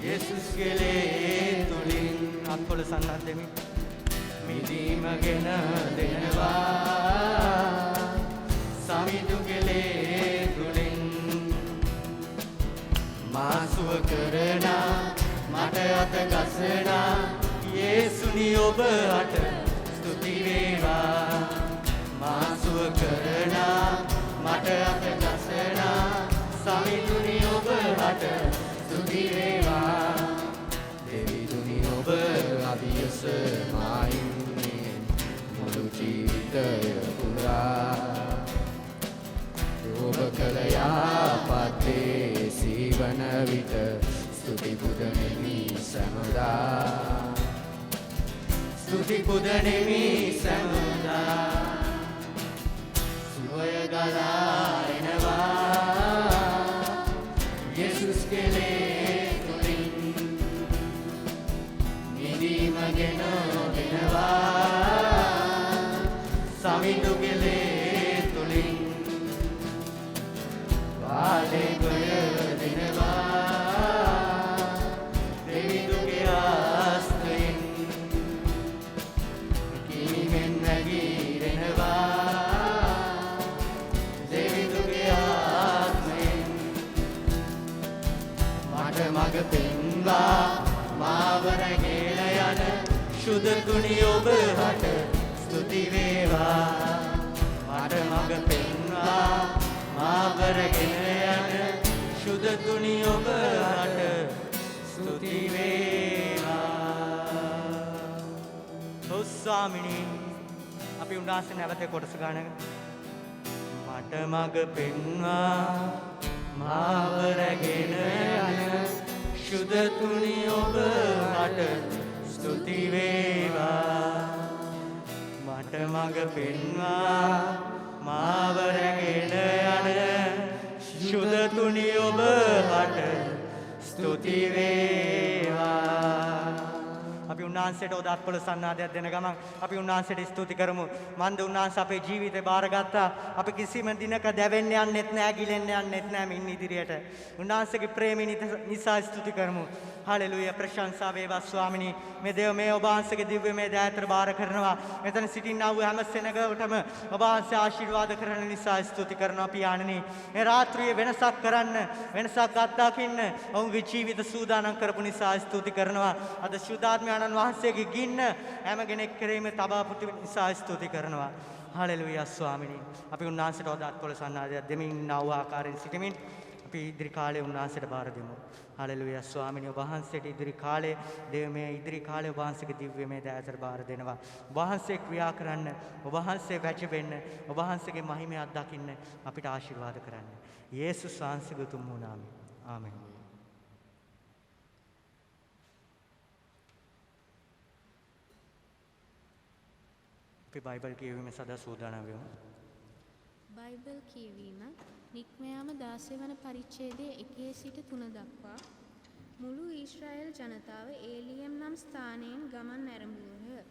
යේසුස් කෙලේ තුලින් අත්කොල සන්නත් දෙමි මිදීම ගෙන දෙනවා සමිඳු කෙලේ තුලින් මා සුව කරන මට අත ගසන යේසුනි ඔබට ස්තුති වේවා මා සුව කරන මට අත ගසන සමිඳුනි ඔබට ස්තුති වේවා දෙවිදුනි ඔබ අභියස මායින්නේ මුළු ජීවිතය පුරා ඔබ කළ යාපත්තේ සීවන විට ස්තුති පුදනෙමි සැමදා ස්තුති පුදනෙමි සැමදා සුවය ගලා එනවා යේසුස් කෙලේ තුලින් මිදීම ගෙන දෙනවා සමිඳු කෙලේ තුලින් වාලේ ගොය දෙනවා දෙවිදුගේ ආස්තයෙන් කිමිෙන් නැගිරෙනවා දෙවිදුගේ ආත්මයෙන් මට මග පෙන්වා මාව රැගෙන යන ශුද්ධතුනි ඔබට ස්තුති වේවා මට මග පෙන්වා මාව රැගෙන යන ශුද්ධතුනි ඔබට ස්තුති වේවා ස්වාමිනී අපි උන්වහන්සේ නැවත කොටස ගන්න මට මග පෙන්වා මාව රැගෙන යන ශුද්ධතුනි ඔබට ස්තුති වේවා මට මග පෙන්වා මාව රැගෙන යන ශුද්ධතුනි ඔබට ස්තුති වේවා අපි උන්වහන්සේට උදාත්පල සන්නාදයක් දෙන ගමන් අපි උන්වහන්සේට ස්තුති කරමු. මන්ද උන්වහන්සේ අපේ ජීවිතේ බාරගත්තා. අපි කිසිම දිනක දැවෙන්න යන්නෙත් නැහැ, ගිලෙන්න යන්නෙත් නැහැ මින් ඉදිරියට. උන්වහන්සේගේ ප්‍රේමය නිසා ස්තුති කරමු. හලෙලූයා ප්‍රශංසා වේවා ස්වාමිනී. මේ දේව මේ ඔබ වහන්සේගේ දිව්‍යමය දයාතර බාර කරනවා. මෙතන සිටින්නා වූ හැම සෙනගවටම ඔබ වහන්සේ ආශිර්වාද කරන නිසා ස්තුති කරනවා පියාණනි. මේ රාත්‍රියේ වෙනසක් කරන්න, වෙනසක් අත්දකින්න ඔවුන්ගේ ජීවිත සූදානම් කරපු නිසා ස්තුති කරනවා. අද ශුද්ධාත්මයන්න් වහන්සේගේ ගින්න හැම කෙනෙක් කෙරෙහිම තබා පුටු නිසා ස්තුති කරනවා. හලෙලූයා ස්වාමිනී. අපි උන්වහන්සේට ඔදාත්කොළ සන්නාදයක් දෙමින් ඉන්නා වූ ආකාරයෙන් සිටමින් අපි ඉදිරි කාලේ උන්වහන්සේට බාර දෙමු. හලෙලූයා ස්වාමිනී ඔබ වහන්සේට ඉදිරි කාලේ දේවමය ඉදිරි කාලේ ඔබ වහන්සේගේ දිව්‍යමය දයාතර බාර දෙනවා. ඔබ වහන්සේ ක්‍රියා කරන්න, ඔබ වහන්සේ වැජබෙන්න, ඔබ වහන්සේගේ මහිමය අත්දකින්න අපිට ආශිර්වාද කරන්න. යේසුස් වහන්සේගේ උතුම් වූ නාමයෙන්. ආමෙන්. අපි බයිබල් කියවීම සදා සූදානම් වෙමු. බයිබල් කියවීම නික්මයාම 16 වන පරිච්ඡේදයේ 1 සිට 3 දක්වා මුළු ඊශ්‍රායෙල් ජනතාව ඒලියම් නම් ස්ථානයෙන් ගමන් ඇරඹුවහ.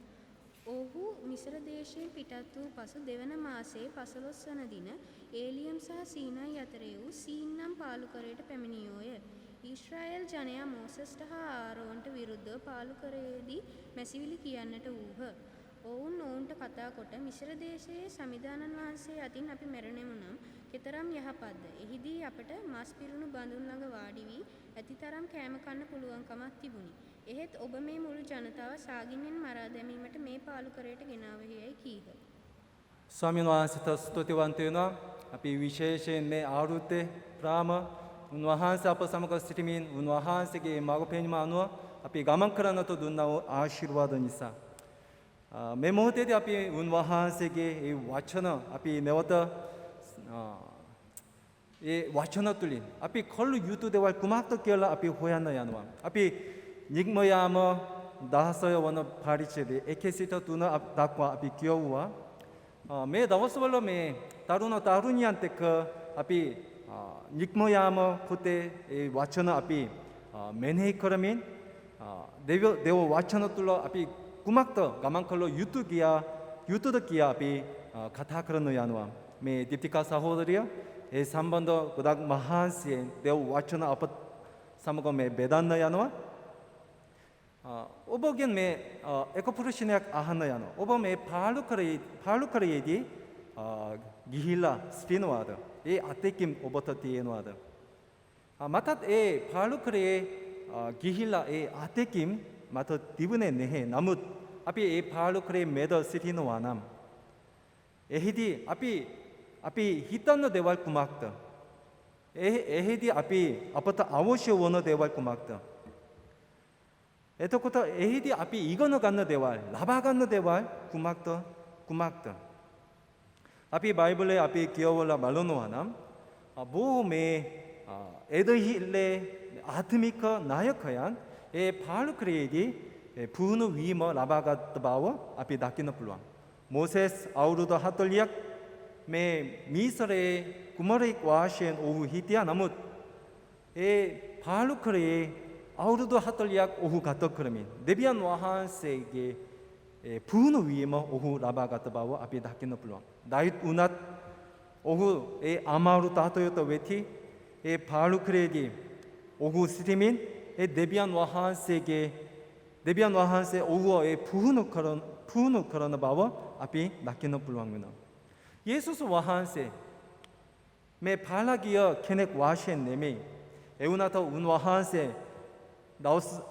ඔහු මිස්ර දේශයෙන් පිටත් වූ පසු දෙවන මාසයේ 15 වන දින ඒලියම් සහ සීනයි අතරේ වූ සීන් නම් පාලුකරයට පැමිණියෝය. ඊශ්‍රායෙල් ජනයා මෝසස්ට හා ආරෝන්ට විරුද්ධව පාලුකරයේදී මැසිවිලි කියන්නට වූහ. ඔවුන් ඔවුන්ට කතා කොට මිශ්‍ර දේශයේ සමිදානන් වහන්සේ අතින් අපි මැරෙමු නම් කෙතරම් යහපත්ද. එහිදී අපට මස් පිරුණු බඳුන් ළඟ වාඩි වී ඇතිතරම් කෑම කන්න පුළුවන්කමක් තිබුණි. එහෙත් ඔබ මේ මුළු ජනතාව සාගින්නෙන් මරා දැමීමට මේ පාලුකරයට ගෙනාවෙහි යයි කීහ. ස්වාමීන් වහන්සේට ස්තුතිවන්ත වෙනවා. අපි විශේෂයෙන් මේ අවුරුද්දේ ප්‍රාම උන්වහන්සේ අප සමග සිටමින් උන්වහන්සේගේ මඟ පෙන්වීම අනුව අපි ගමන් කරන්නට දුන්නා වූ ආශිර්වාද නිසා මේ මොහොතේදී අපි උන්වහන්සේගේ ඒ වචන අපි නැවත ඒ වචන තුලින් අපි කළ යුතු දේවල් කුමක්ද කියලා අපි හොයන්න යනවා. අපි නිග්මයාම 16 වන පරිච්ඡේදයේ 1 සිට 3 දක්වා අපි කියවුවා. මේ දවස්වල මේ තරුණ තරුණියන්ට එක්ක අපි නිග්මයාම පොතේ ඒ වචන අපි මෙනෙහි කරමින් දේව වචන තුල අපි කුමක්ද ගමන් කළ යුතුද කියා අපි කතා කරන යනවා. මේ දීප්තිකා සහෝදරිය ඒ සම්බන්ධ ගොඩක් මහන්සියෙන් දේව වචන අප සමග මේ බෙදන්න යනවා. ඔබගෙන් මේ එක ප්‍රශ්නයක් අහන්න යනවා. ඔබ මේ පාලුකරයේදී ගිහිලා සිටිනවාද? ඒ අතෙකින් ඔබට තියෙනවාද? මටත් ඒ පාලුකරයේ ගිහිලා ඒ අතෙකින් මට තිබුණේ නැහැ. නමුත් අපි ඒ පාලුකරයේ මැද සිටිනවා නම් එහිදී අපි හිතන දේවල් කුමක්ද? එහිදී අපට අවශ්‍ය වන දේවල් කුමක්ද? එතකොට එහිදී අපි ඉගෙන ගන්න දේවල්, ලබා ගන්න දේවල් කුමක්ද? අපි බයිබලයේ අපි කියවලා බලනවා නම් බොහෝ මේ එදහිල්ලේ ආත්මික නායකයන් ඒ පාලුකරයේදී පුහුණු වීම ලබාගත් බව අපි දකින්න පුළුවන්. මොසෙස් අවුරුදු 40ක් මේ මිස්රයේ කුමරෙක් වාසයෙන් ඔහු හිටියා. නමුත් ඒ පාලුකරයේ අවුරුදු 40ක් ඔහු ගත කරමින් දෙවියන් වහන්සේගේ පුහුණු වීම ඔහු ලබාගත් බව අපි දකින්න පුළුවන්. දාවිත් උනත් ඔහු ඒ අමාරු තාතයත වෙති ඒ පාලුකරයේදී ඔහු සිටමින් ඒ දෙවියන් වහන්සේ ඔහුව ඒ පුහුණු කරන බව අපි දකින්න පුළුවන් වෙනවා. 예수ස් වහන්සේ මේ පාලගිය කෙනෙක් වාසයෙන් නෙමෙයි. ඒ වුණාට උන්වහන්සේ දවස්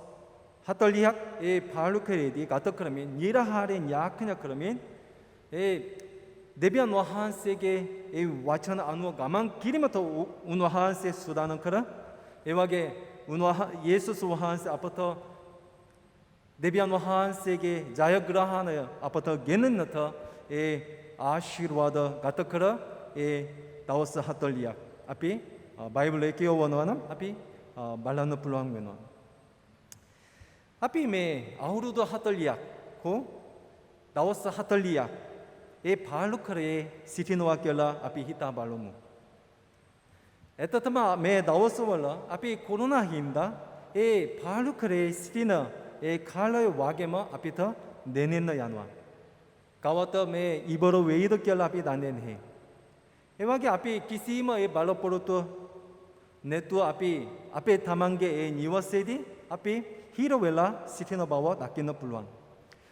40ක් ඒ පාලුකරයේදී ගත කරමින් නිරහාරයෙන් යාඥා කරමින් ඒ දෙවියන් වහන්සේගේ ඒ වචන අනුව ගමන් කිරීමට උන්වහන්සේ සූදානම් කර ඒ වගේ 예수ස් වහන්සේ අපට දෙවියන් වහන්සේගේ ජයග්‍රහණය අපට ගෙනෙන්නට ඒ ආශිර්වාද ගත කර ඒ දවස් 40ක් අපි බයිබලයේ කියවනවා නම් අපි බලන්න පුළුවන් වෙනවා. අපි මේ අවුරුදු 40ක් හෝ දවස් 40ක් ඒ පාලුකරයේ සිටිනවා කියලා අපි හිතා බලමු. එතතම මේ දවස්වල අපි කොරෝනා හින්දා ඒ පාලුකරයේ සිටින ඒ කාලය වගේම අපිට දැනෙන්න යනවා. කවත මේ ඉවර වෙයිද කියලා අපි දන්නේ නැහැ. ඒ වගේ අපි කිසිම ඒ බලපොරොත්තු නැතුව අපි අපේ තමන්ගේ ඒ නිවසේදී අපි හිර වෙලා සිටින බව දකින්න පුළුවන්.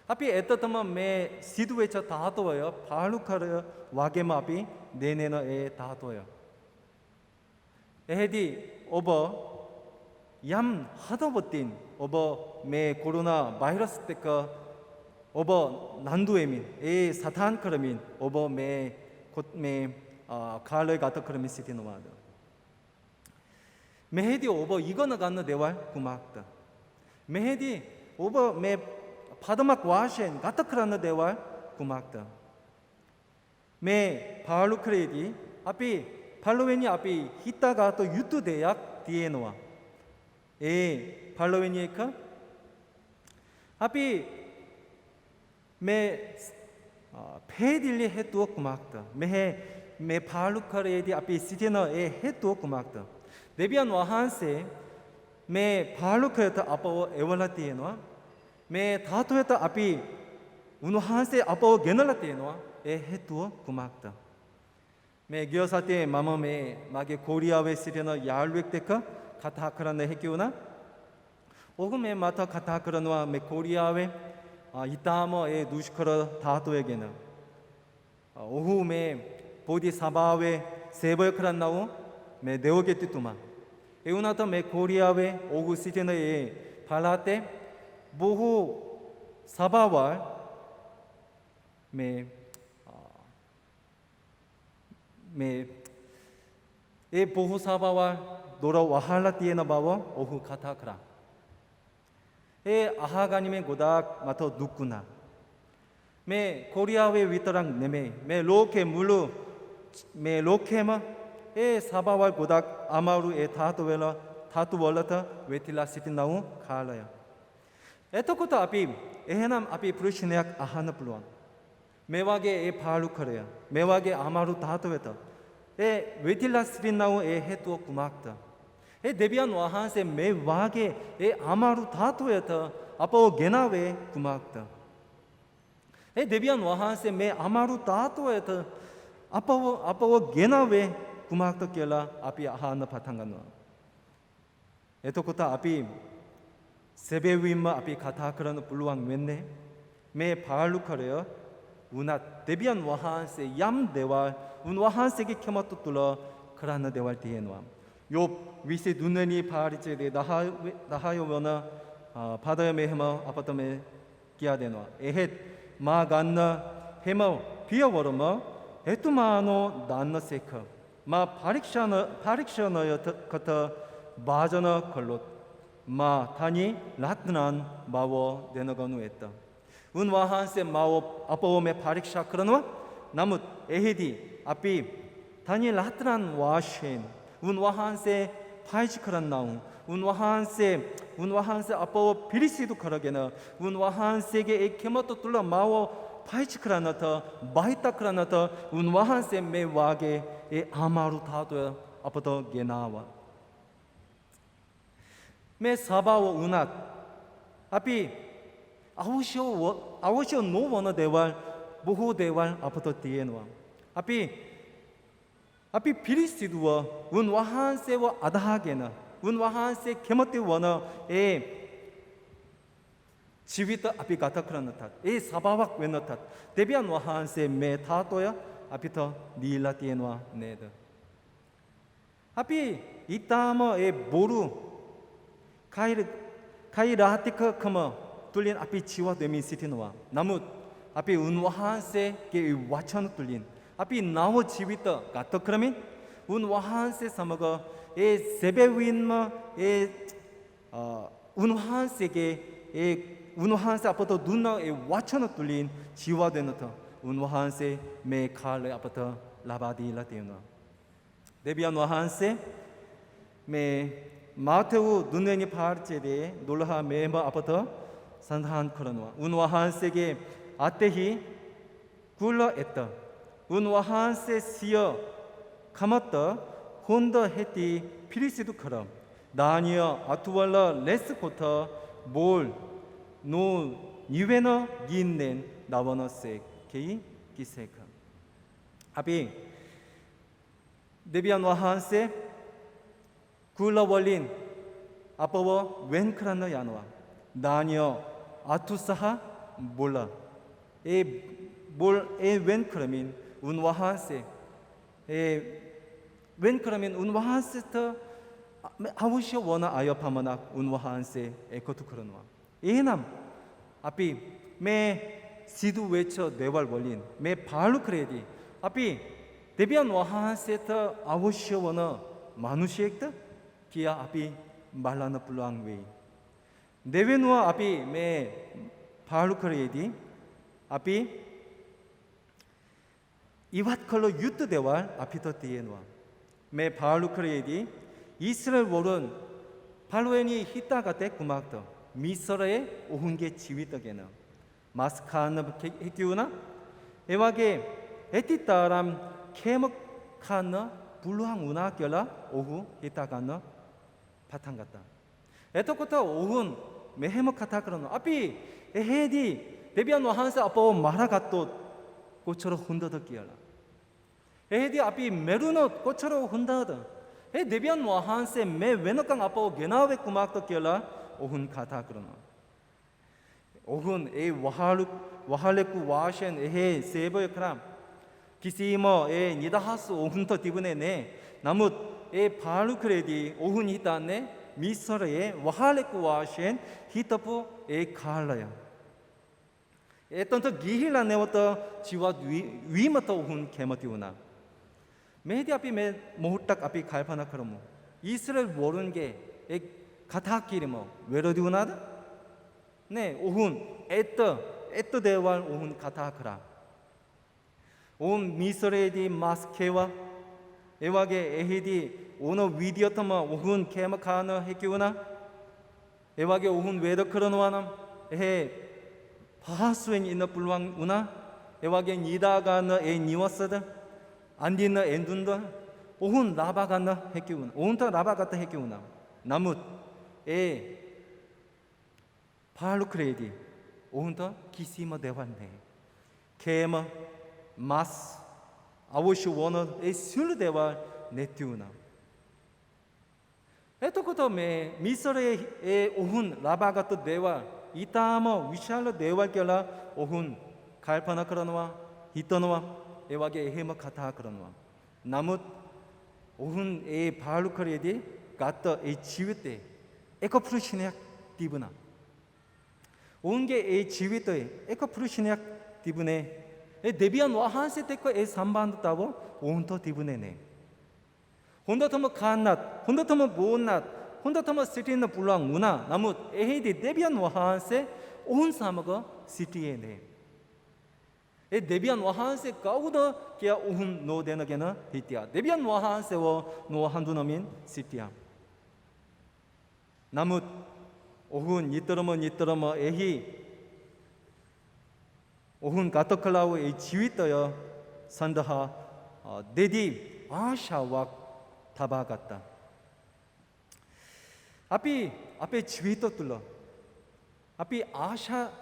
අපි එතතම මේ සිදුවෙච්ච තාතවය පාලුකරය වගේම අපි දැනෙන ඒ තාතවය. එහිදී ඔබ යම් හදවතින් ඔබ මේ කොරෝනා වෛරස් එක්ක ඔබ නන්දු වෙමින් ඒ සටන් කරමින් ඔබ මේ කාලය ගත කරමින් සිටිනවාද? මෙහිදී ඔබ ඉගෙන ගන්න දේවල් කුමක්ද? මෙහිදී ඔබ මේ පදමක් වාසයෙන් ගත කරන දේවල් කුමක්ද? මේ පාලුකරයේදී අපි පළවෙනි අපි හිතාගත යුතු දෙයක් තියෙනවා. ඒ පළවෙනි එක අපි මේ පැහැදිලි හේතුව කුමක්ද? මේ පාලුකරයේදී අපි සිටින ඒ හේතුව කුමක්ද? දෙවියන් වහන්සේ මේ පාලුකරයට අපව එවලා තියෙනවා. මේ තාතයට අපි උන්වහන්සේ අපව ගෙනලා තියෙනවා. ඒ හේතුව කුමක්ද? මේ ගිය සතියේ මම මගේ කොරියාවේ සිටින යාළුවෙක් එක්ක කතා කරන්න හැකි වුණා. ඔහු මේ මට කතා කරනවා මේ කොරියාවේ 이따머 에 누시커러 다도에게는 오후에 보디 사바웨 세버크란 나우 메 네오게티 투마 에우나타 메 코리아웨 오구 시테너에 발라테 보후 사바왈 메 에 보후 사바왈 노라 와할라 티에나 바워 오후 카타크라 에 아하가님의 고닥 마토 누꾸나 메 코리아웨 위터랑 네메 메 로케 물루 메 로케마 에 사바왈 고닥 아마루 에 타투웰라 타투월라타 웨틸라 시티나우 칼라야 에토코토 아피 에헤남 아피 프루시네약 아하나 플루안 메와게 에 바루커레야 메와게 아마루 타투웨타 에 웨틸라 시티나우 에 헤투어 구막타 에 데비안 와한세 메와게 에 아마루 타투웨타 아빠오 게나웨 구막타 에 데비안 와한세 메 아마루 타투웨타 아빠오 게나웨 구막타 켈라 아피 아하나 파탕가노 에토코타 아피 세베위마 아피 카타크라노 불루왕 웬네 메 바알루카레요 우나 데비안 와한세 얌 데왈 운 와한세게 켜마또 뚫어 크라나 데왈 디에노암 요 위세 눈네니 바리체데 나하요거나 바다야 메헤마 아파트메 기아데노 에헷 마간나 헤마 비어버르마 에투마노 난나 세커 마 파릭샤너 커터 바저너 걸롯 마 타니 라트난 마워 데너거누했다 운와한세 마워 아빠오메 파릭샤 크라노 나무 에헤디 아피 타니 라트난 와셴 운와한세 파이치크란 나우 운와한세 아빠오 비리시도 커러게나 운와한세게 에케모토 뚫라 마워 파이치크라나터 마히타크라나터 운와한세 메와게 에 아마루 타도 아빠도 게나와 메 사바오 운악 아피 아우시오 노원어 대왈 보호 대왈 아빠도 디에노와 아피 비리시두와 운와한세와 아다하게나 운와한세 케모티 원어 에 지위다 아피 가타크라나탓 에 사바왁 웨너탓 데비안 와한세 메 타도야 아피터 니라티에노와 네드 아피 이따머 에 모루 카이라하티커 커머 뚫린 아피 지와 데미 시티노와 나무 아피 운와한세 게 와천 뚫린 아피 나오 지위다 가타크라민 운와한세 사마가 에 세베윈마 에 운와한세게 에 운와한세 아파트 눈나 에 와천 뚫린 지와 되너터 운와한세 메 칼레 아파트 라바디 라티노 데비안 와한세 메 마테우 눈에니 파르체데 놀라하 메마 아파트 산한 크라노 운와한세게 아테히 굴러 했다 운와한세 시어 카마타 혼더 헤티 피리시도 크람 나니어 아투왈라 레스코터 몰노 니웨너 긴넨 나워너세 케이 기세카 아비 데비안 와한세 굴러월린 아빠와 웬크라너 야노와 나니어 아투사하 몰라 에몰에 웬크라민 운와한세 에 웬크라민 운와한세터 아우시오 원아 아여파마나 운와한세 에코투크르노와 에남 아피 메 시두 외쳐 네왈 월린 메 발루 크레디 아피 데비안 와한세터 아우시오 원아 마누시엑터 기아 아피 말라나 플루앙웨이 네베누아 아피 메 발루 크레디 아피 이왓 컬러 유트 대왈 아피터 디에노아 메 발루 크레디 이스라엘 월은 발루엔이 히타가테 구막터 미서라의 오훈게 지위떡에나 마스카나 헤키우나 에와게 에티타람 케먹카나 불루항 우나결라 오후 히타가나 바탕갔다 에토코타 오훈 메헤먹카타 그러노 아피 에헤디 데비안 와한세 아빠오 마라가또 꽃처로 혼다더기야라 에헤디 아피 메루노 꽃처로 혼다더 에 데비안 와한세 메 웨너강 아빠오 게나웨 구막더기야라 오훈 카타 그러노 ohun e wahaleku washen ehe seboy kram kisimo e nidahas ohun to tibune ne namut e balu kredi ohun hitane misore wahaleku washen hitapu e khalaya etonto gihila newato jiwa wimata ohun kematiuna Mehdi आपी में मोहटक आपी खायफाना करमो 이스라엘 모르는 게 가타끼리모 외로디우나다 네 오훈 에떠 대왈 오훈 가타크라 온 미스레디 마스케와 에와게 에히디 오너 위디어터마 오훈 케마카나 해키우나 에와게 오훈 외더크러노와남 에헤 바하스웬 이너 불왕 우나 에와게 니다가나 에 니워서다 안디나 엔둔다 오훈 라바가나 해키우나 오훈타 라바가타 해키우나 나뭇 에 발루크레디 오훈타 기시마 대환네 케마 마스 아워시 원어 에 술르 대화 네티우나 에토코토 메 미서레 에 오훈 라바가토 대화 이타마 위샬로 대화결라 오훈 갈파나 크라노와 히토노와 에와게 헤마 카타 그런와 나뭇 오훈 에 바루카레디 가터 에 지위때 에코프루시네약 디브나 온게 에 지위때 에코프루시네약 디브네 에 데비안 와한세 테코 에 삼반도 따보 온토 디브네네 혼다토모 칸낫 혼다토모 보낫 혼다토모 시티나 불랑 우나 나뭇 에헤디 데비안 와한세 온 사마가 시티에네 에 데비안 와한세 가우더 기아 오훈 노데너게나 히티아 데비안 와한세워 노 한두너민 시티아 나뭇 오훈 니떠러머 에히 오훈 가토클라우 에 지위떠여 산다하 데디 아샤와 타바갔다 앞에 지위떠 뚫러 앞이 아샤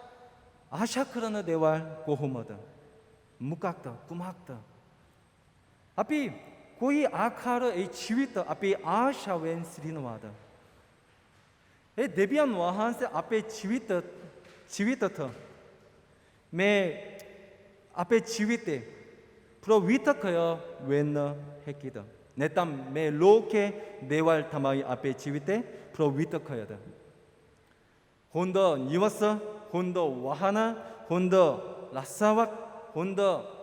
크라나 대왈 고호머다 무각다 꾸막다 앞이 고이 아카르 에 지위떠 앞이 아샤웬 스리노와다 에 데비안 와한세 앞에 지위떠 메 앞에 지위때 프로 위터커여 웬너 했기다 내땀 메 로케 네왈 타마이 앞에 지위때 프로 위터커여다 혼더 니워서 혼더 와하나 혼더 라사왁 혼더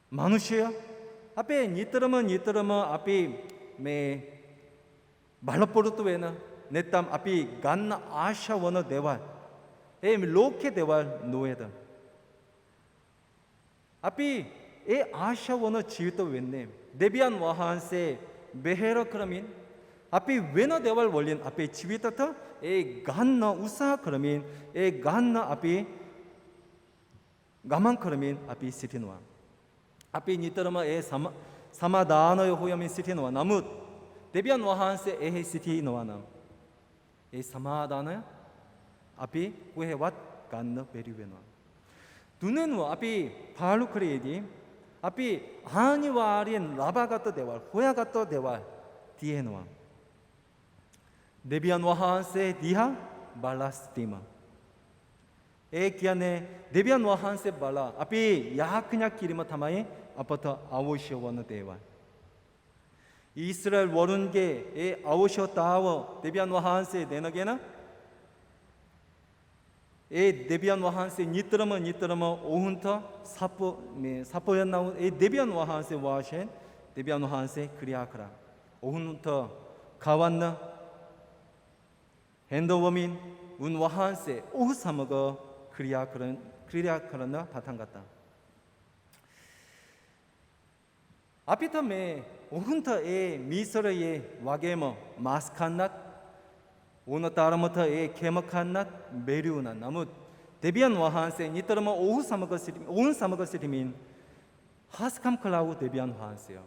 마누시야 앞에 니뜨러머 앞이 메 말로포르도 왜나 내땀 앞이 간나 아샤 원어 대왈 에 로케 대왈 노에다 앞이 에 아샤 원어 지위도 웬네 데비안 와한세 베헤러 크라민 앞이 웨너 대왈 원린 앞에 지위도터 에 간나 우사 크라민 에 간나 앞이 가만 크라민 앞이 시티노아 앞이 니떠러마 에 사마다노요 호야민 시티노아 나뭇 데비안 와한세 에헤 시티노아나 에 사마다노야 앞이 구해왓 간너 베리웨노 두네노 앞이 발루크레디 앞이 아니와린 라바가토 대왈 호야가토 대왈 디에노아 데비안 와한세 디하 발라스티마 에 기안에 데비안 와한세 발라 앞이 야크냐 기리마 타마이 아파터 아오시오와노 대왈 이스라엘 워룬게 에 아오시오 따워 데비안 와한세 내너게나 에 데비안 와한세 니뜨러머 오훈터 사포였나우 에 데비안 와한세 와셴 데비안 와한세 그리아크라 오훈터 가왔나 핸더워민 운 와한세 오후 사먹어 그리아크라나 바탕 같다 아피터메 오훈터 에 미서르에 와게머 마스칸낫 오너 따라모터 에 케마칸낫 메리우나 나무 데비안 와한세 니떠러머 오후 사먹었으리민 오hun 사먹었으리민 하스캄 클라우 데비안 와한세요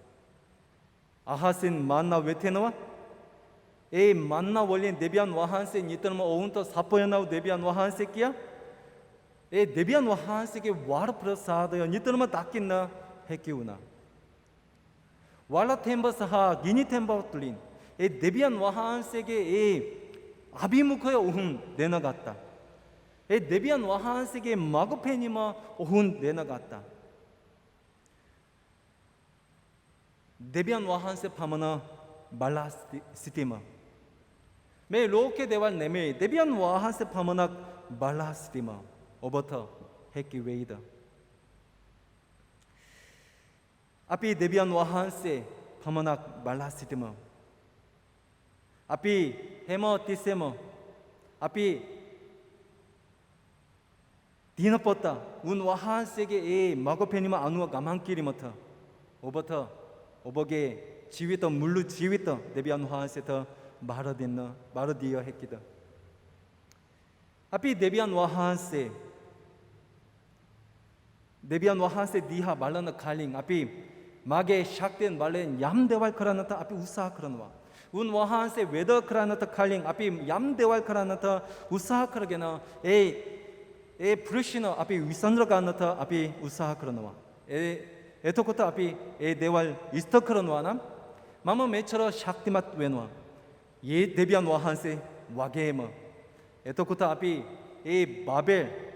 아하신 만나 웨테너와 에 만나 원린 데비안 와한세 니떠러머 오훈터 사포연나우 데비안 와한세끼야 에 데비안 와한세게 와르 프라사도요 니떠러머 닦긴나 해끼우나 왈라 템버스하 기니 템버 뚫린 에 데비안 와한세게 에 아비무커야 오훈 내나갔다 데비안 와한세게 마고페니마 오훈 내나갔다. 데비안 와한세 파머나 말라 시티마. 매 로케 대왈 내메 데비안 와한세 파머나 말라 시티마. 오버터 해키 웨이다. 아피 데비안 와한세 파머나 말라 시티마. 아피 해머 티세머. 아피 디너포타 운 와한세게 에 마고페니마 아누와 가만끼리마타 오버터 오버게 지위터 물루 지위터 데비안 와한세터 마르디나 마르디어 했기다. 아피 데비안 와한세 디하 말라나 칼링 아피 마게 샥된 말렌 얌데왈 크라나타 아피 우사 크라나와 운 와한세 웨더 크라나타 칼링 아피 얌데왈 크라나타 우사 크라게나 에 프르시너 아피 위산드라 가나타 아피 우사 크라나와 에토코타 아피 에 데왈 이스터 크라나와나 마마 메처러 샥티맛 웨노와 예 데비안 와한세 와게마 에토코타 아피 에 바벨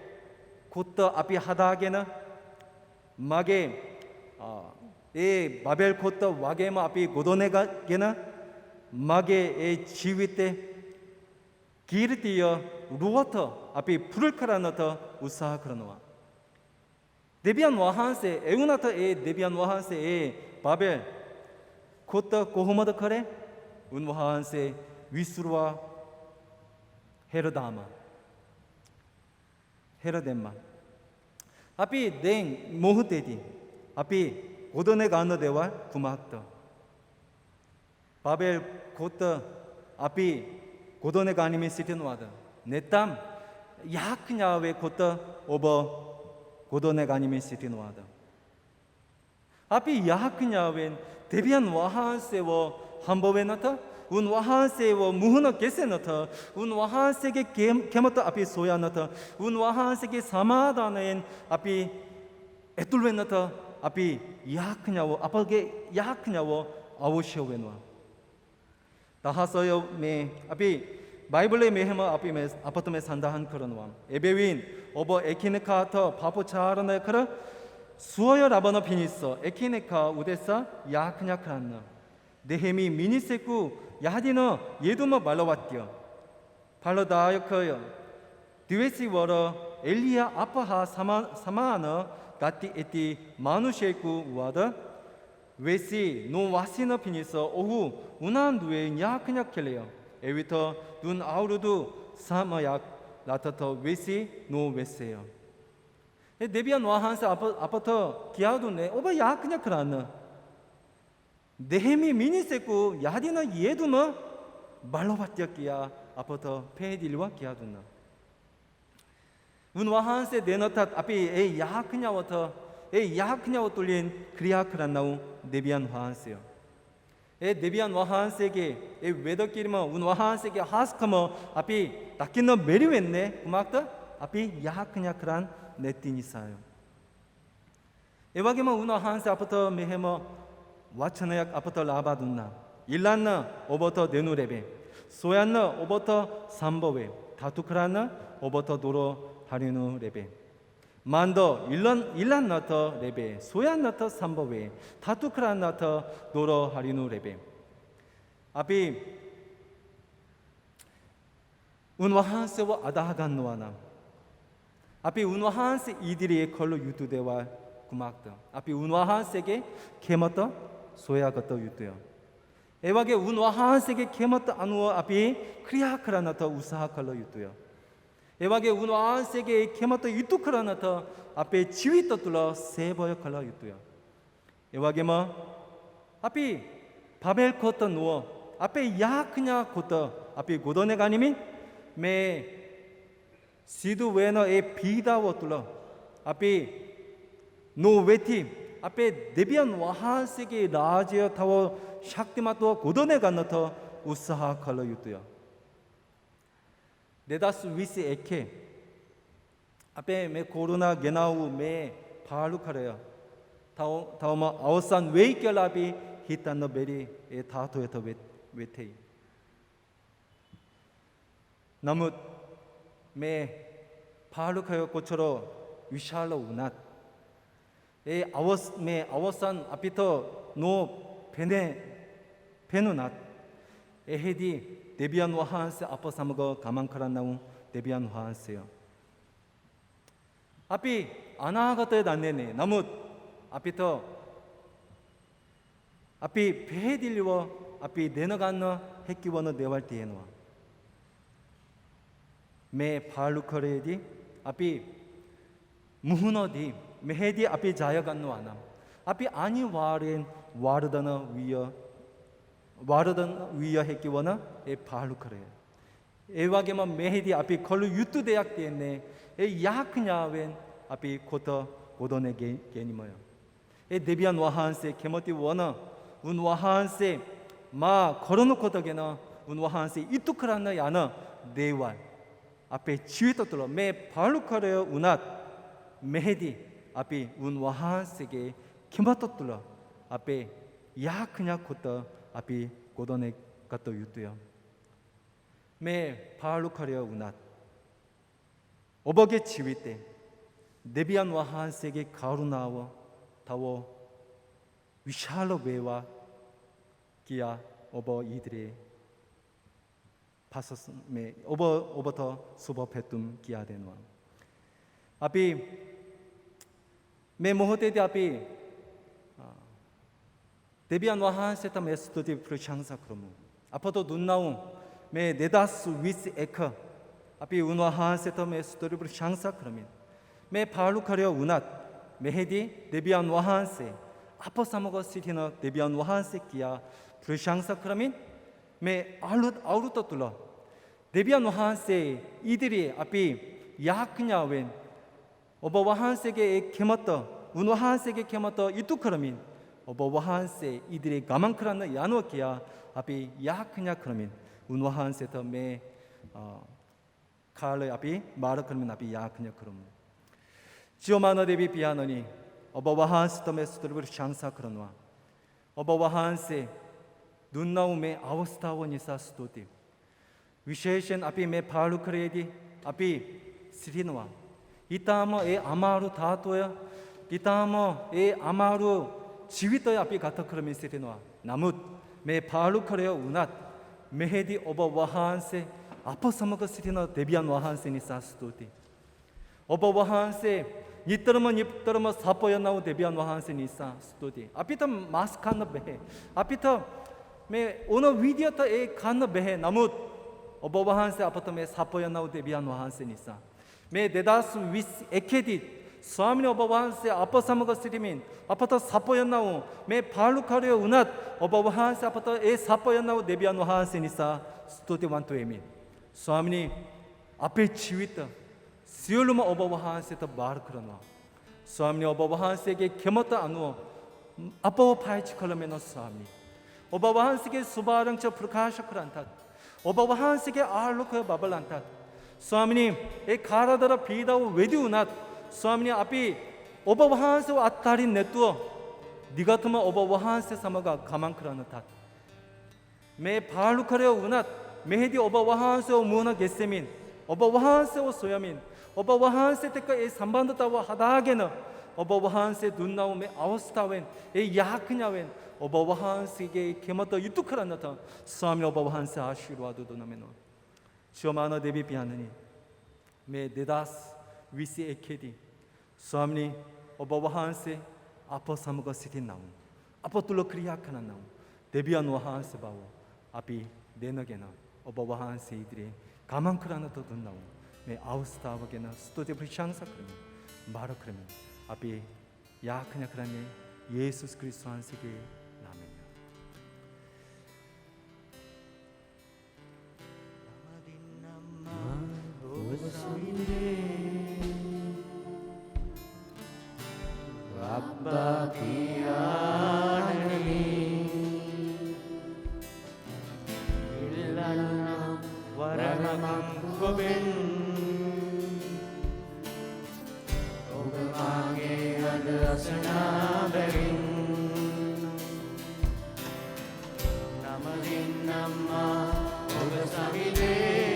코타 아피 하다게나 마게 에 바벨 코타 와게마 아피 고도네가게나 마게 에 지위테 기르티어 루어터 아피 푸르카라나터 우사 크라노와 데비안 와한세 에우나타 에 데비안 와한세 에 바벨 코타 고호마더 커레 운 와한세 위수르와 헤르다마 헤르덴마 아피 댕 모흐데디 아피 고도네 가노데와 구마크터 바벨 코타 아피 고도네 가니미 시티노와다 네땀 야크냐웨 코타 오버 고도네 가니미 시티노와다 아피 야크냐웬 데비안 와한세워 한보웨나타 운 와한세워 무흐나 게세나타 운 와한세게 게마타 아피 소야나타 운 와한세게 사마다나엔 아피 에툴웨나타 아피 야크냐워 아빠게 야크냐워 아오시오웨노 다하서요 메 아피 바이블레 메헤마 아피 메 아파트메 산다한 그런와 에베윈 오버 에키네카터 파포차르네 그러 수어여 라바나 피니서 에키네카 우데사 야크냐 크란나 네헤미 미니세쿠 야디너 예도마 말라왔디어 팔로다여커여 디웨시 워러 엘리야 아파하 사마나 가티 에티 마누셰쿠 와다 웨시 노 와시나 피니서 오후 우난두에 야크냐 켈레요 에위터 눈 아우르두 사마약 라타터 웨시 노 웨세요 데비안 와한세 아파터 기아두네 오바 야크냐 크라나 네헤미 미니세쿠 야디나 예두마 말로바티야키야 아파터 페딜와 기아두나 운 와한세 네너탓 앞이 에 야크냐워터 에 야크냐워 뚫린 크리아크란나우 네비안 와한세요 에 네비안 와한세게 에 웨더끼리마 운 와한세게 하스카머 앞이 닦이너 메리웬네 구막다 앞이 야크냐크란 네띠니사요 에와게마 운 와한세 아파터 메헤머 와천나약 아파터 라바둔나 일란나 오버터 네누레베 소얀나 오버터 삼버웨 다투크라나 오버터 도로 하리누 레베 만더 일란나터 레베 소얀나터 삼버웨 다투크라나터 도로 하리누 레베 아비 운와한세와 아다하간노아나 아비 운와한세 이들이 컬로 유투데와 구막다 아비 운와한세게 케마터 소야가터 유투요 에와게 운와한세게 케마터 아누어 아비 크리아크라나터 우사하 컬로 유투요 에와게 운와한세게 케마터 유투크라나터 앞에 지위터 뚫어 세버여 컬러 유투요 에와게마 앞이 바벨 코터 누워 앞에 야크냐 코터 앞에 고도네 가니미 메 시드 웨너 에 비다워 뚫어 앞에 노 웨티 앞에 데비안 와한세게 라지어 타워 샥티마토 고도네 간너터 우사하 컬러 유투요 네다스 위스 에케 앞에 메 코로나 게나우 메 바루카레야 타오마 아오산 웨이켈라비 히탄너 베리 에 타토에터 웨테이 나무 메 පාලුකය කොච්චර විශාල වුණත් ඒ මේ අවසන් අපිට පෙනුනත් එහිදී දෙවියන් වහන්සේ අප සමග ගමන් කරන්නා වූ දෙවියන් වහන්සේය. අපි අනාගතය දන්නේ නැහැ. නමුත් අපිට අපි පැහැදිලිව අපි දැනගන්න හැකිවන දේවල් තියෙනවා. මේ පාලුකරේදී අපි මුහුණදී මෙහෙදී අපි ජය ගන්නවා නම් අපි අනිවාර්යෙන් වර්ධන විය හැකිවන ඒ පාලුකරය. ඒ වගේම මෙහෙදී අපි කළ යුතු දෙයක් තියෙන්නේ ඒ යාඥාවෙන් අපි කොට ගොඩනේ ගැනීමය. ඒ දෙවියන් වහන්සේ කැමති වන උන්වහන්සේ මා කරන කොටගෙන උන්වහන්සේ ඉටු කරන්න යන දේවල් අපේ ජීවිත තුළ මේ පාලුකරය වුණත් මෙහෙදී අපි උන්වහන්සේගේ කැමත තුළ අපේ යාඥා කොට අපි ගොඩනේ ගත යුතුය. මේ පාලුකරය වුණත් ඔබගේ ජීවිතේ දෙවියන් වහන්සේගේ කරුණාව තව විශාල වේවා කියා ඔබ ඉදිරියේ මේ ඔබට සුබ පැතුම් කියා දෙනවා. අපි මේ මොහොතේදී අපි දෙවියන් වහන්සේට මේ ස්තුති ප්‍රශංසා කරමු. අපට දුන්නා වූ මේ 2021 අපි උන්වහන්සේට මේ ස්තුති ප්‍රශංසා කරමින් මේ පාලුකරය වුණත් මෙහිදී දෙවියන් වහන්සේ අප සමග සිටින දෙවියන් වහන්සේ කියා ප්‍රශංසා කරමින් මේ අවුරුද්ද තුළ දෙවියන් වහන්සේ ඉදිරියේ අපි යාඥාවෙන් ඔබ වහන්සේගේ කැමත උන්වහන්සේගේ කැමත ඉටු කරමින් ඔබ වහන්සේ ඉදිරියේ ගමන් කරන්න යනවා කියා අපි යාඥා කරමින් උන්වහන්සේට මේ කාලය අපි බාර කරමින් අපි යාඥා කරමු. 지오마너 데비 비아노니 ඔබ වහන්සේට මේ ස්තුති ප්‍රශංසා කරනවා. ඔබ වහන්සේ දුන්නා වූ මේ අවස්ථාව නිසා ස්තුති. විශේෂයෙන් අපි මේ පාලුකරේදී අපි සිටිනවා. ඊටම ඒ අමාරු ධාතුය, ඊටම ඒ අමාරු ජීවිතය අපි ගත කරමින් සිටිනවා. නමුත් මේ පාලුකරය වුණත් මෙහෙදී ඔබ වහන්සේ අප සමග සිටින දෙවියන් වහන්සේ නිසා ස්තුති. ඔබ වහන්සේ නිතරම සපයනා වූ දෙවියන් වහන්සේ නිසා ස්තුති. අපිට මාස් කන්න බැහැ. අපිට මේ ඕන විදියට ඒ කන්න බැහැ. නමුත් ඔබ වහන්සේ අපට මේ සපයනා වූ දෙවියන් වහන්සේ නිසා මේ 2021දී ස්වාමීන් ඔබ වහන්සේ අප සමග සිටමින් අපට සපයනා වූ මේ පාලුකරය වුණත් ඔබ වහන්සේ අපට ඒ සපයනා වූ දෙවියන් වහන්සේ නිසා ස්තුතිවන්ත වෙමි. ස්වාමීන් අපේ ජීවිත සියලුම ඔබ වහන්සේට බාර කරනවා. ස්වාමීන් ඔබ වහන්සේගේ කැමත අනුව අපව පාවිච්චි කළමෙන ස්වාමීන් ඔබ වහන්සේගේ සුභාරංච ප්‍රකාශ කරන්ටත් ඔබ වහන්සේගේ ආලෝකය බබලන්ටත් ස්වාමීන් ඒ කාරදර පීඩාව වෙදි වුණත් ස්වාමීන් අපි ඔබ වහන්සේව අත්හරින්න නැතුව දිගටම ඔබ වහන්සේ සමග ගමන් කරන්නටත් මේ පාලුකරය වුණත් මෙහිදී ඔබ වහන්සේව මුණ ගැසෙමින් ඔබ වහන්සේව සොයමින් ඔබ වහන්සේත් එක්ක ඒ සම්බන්ධතාව හදාගෙන ඔබ වහන්සේ දුන්නා වූ මේ අවස්ථාවෙන් ඒ යාඥාවෙන් ඔබ වහන්සේගේ කැමත ඉටු කරන්නට ස්වාමීන් ඔබ වහන්සේ ආශිර්වාද දුනමෙනවා. ශෝමාන දෙවි පියාණනි මේ 2021දී ස්වාමීන් ඔබ වහන්සේ අප සමග සිටිනා වූ අප තුල ක්‍රියා කරනා වූ දෙවියන් වහන්සේ බව අපි දැනගෙන ඔබ වහන්සේ ඉදිරියේ ගමන් කරන්නට දුන්නා වූ මේ අවස්ථාව ගැන ස්තුති ප්‍රශංසා කරමු. බාර කරමු. අපි යාඥා කරන්නේ යේසුස් ක්‍රිස්තුස් වහන්සේගේ නාමයෙන්. අබ්බා පියාණනි ඉල්ලන්න වරණං ඔබෙන් ඔබ මාගේ අද අසනා බැවින් නමදින්නම්මා ඔබ සවිදේ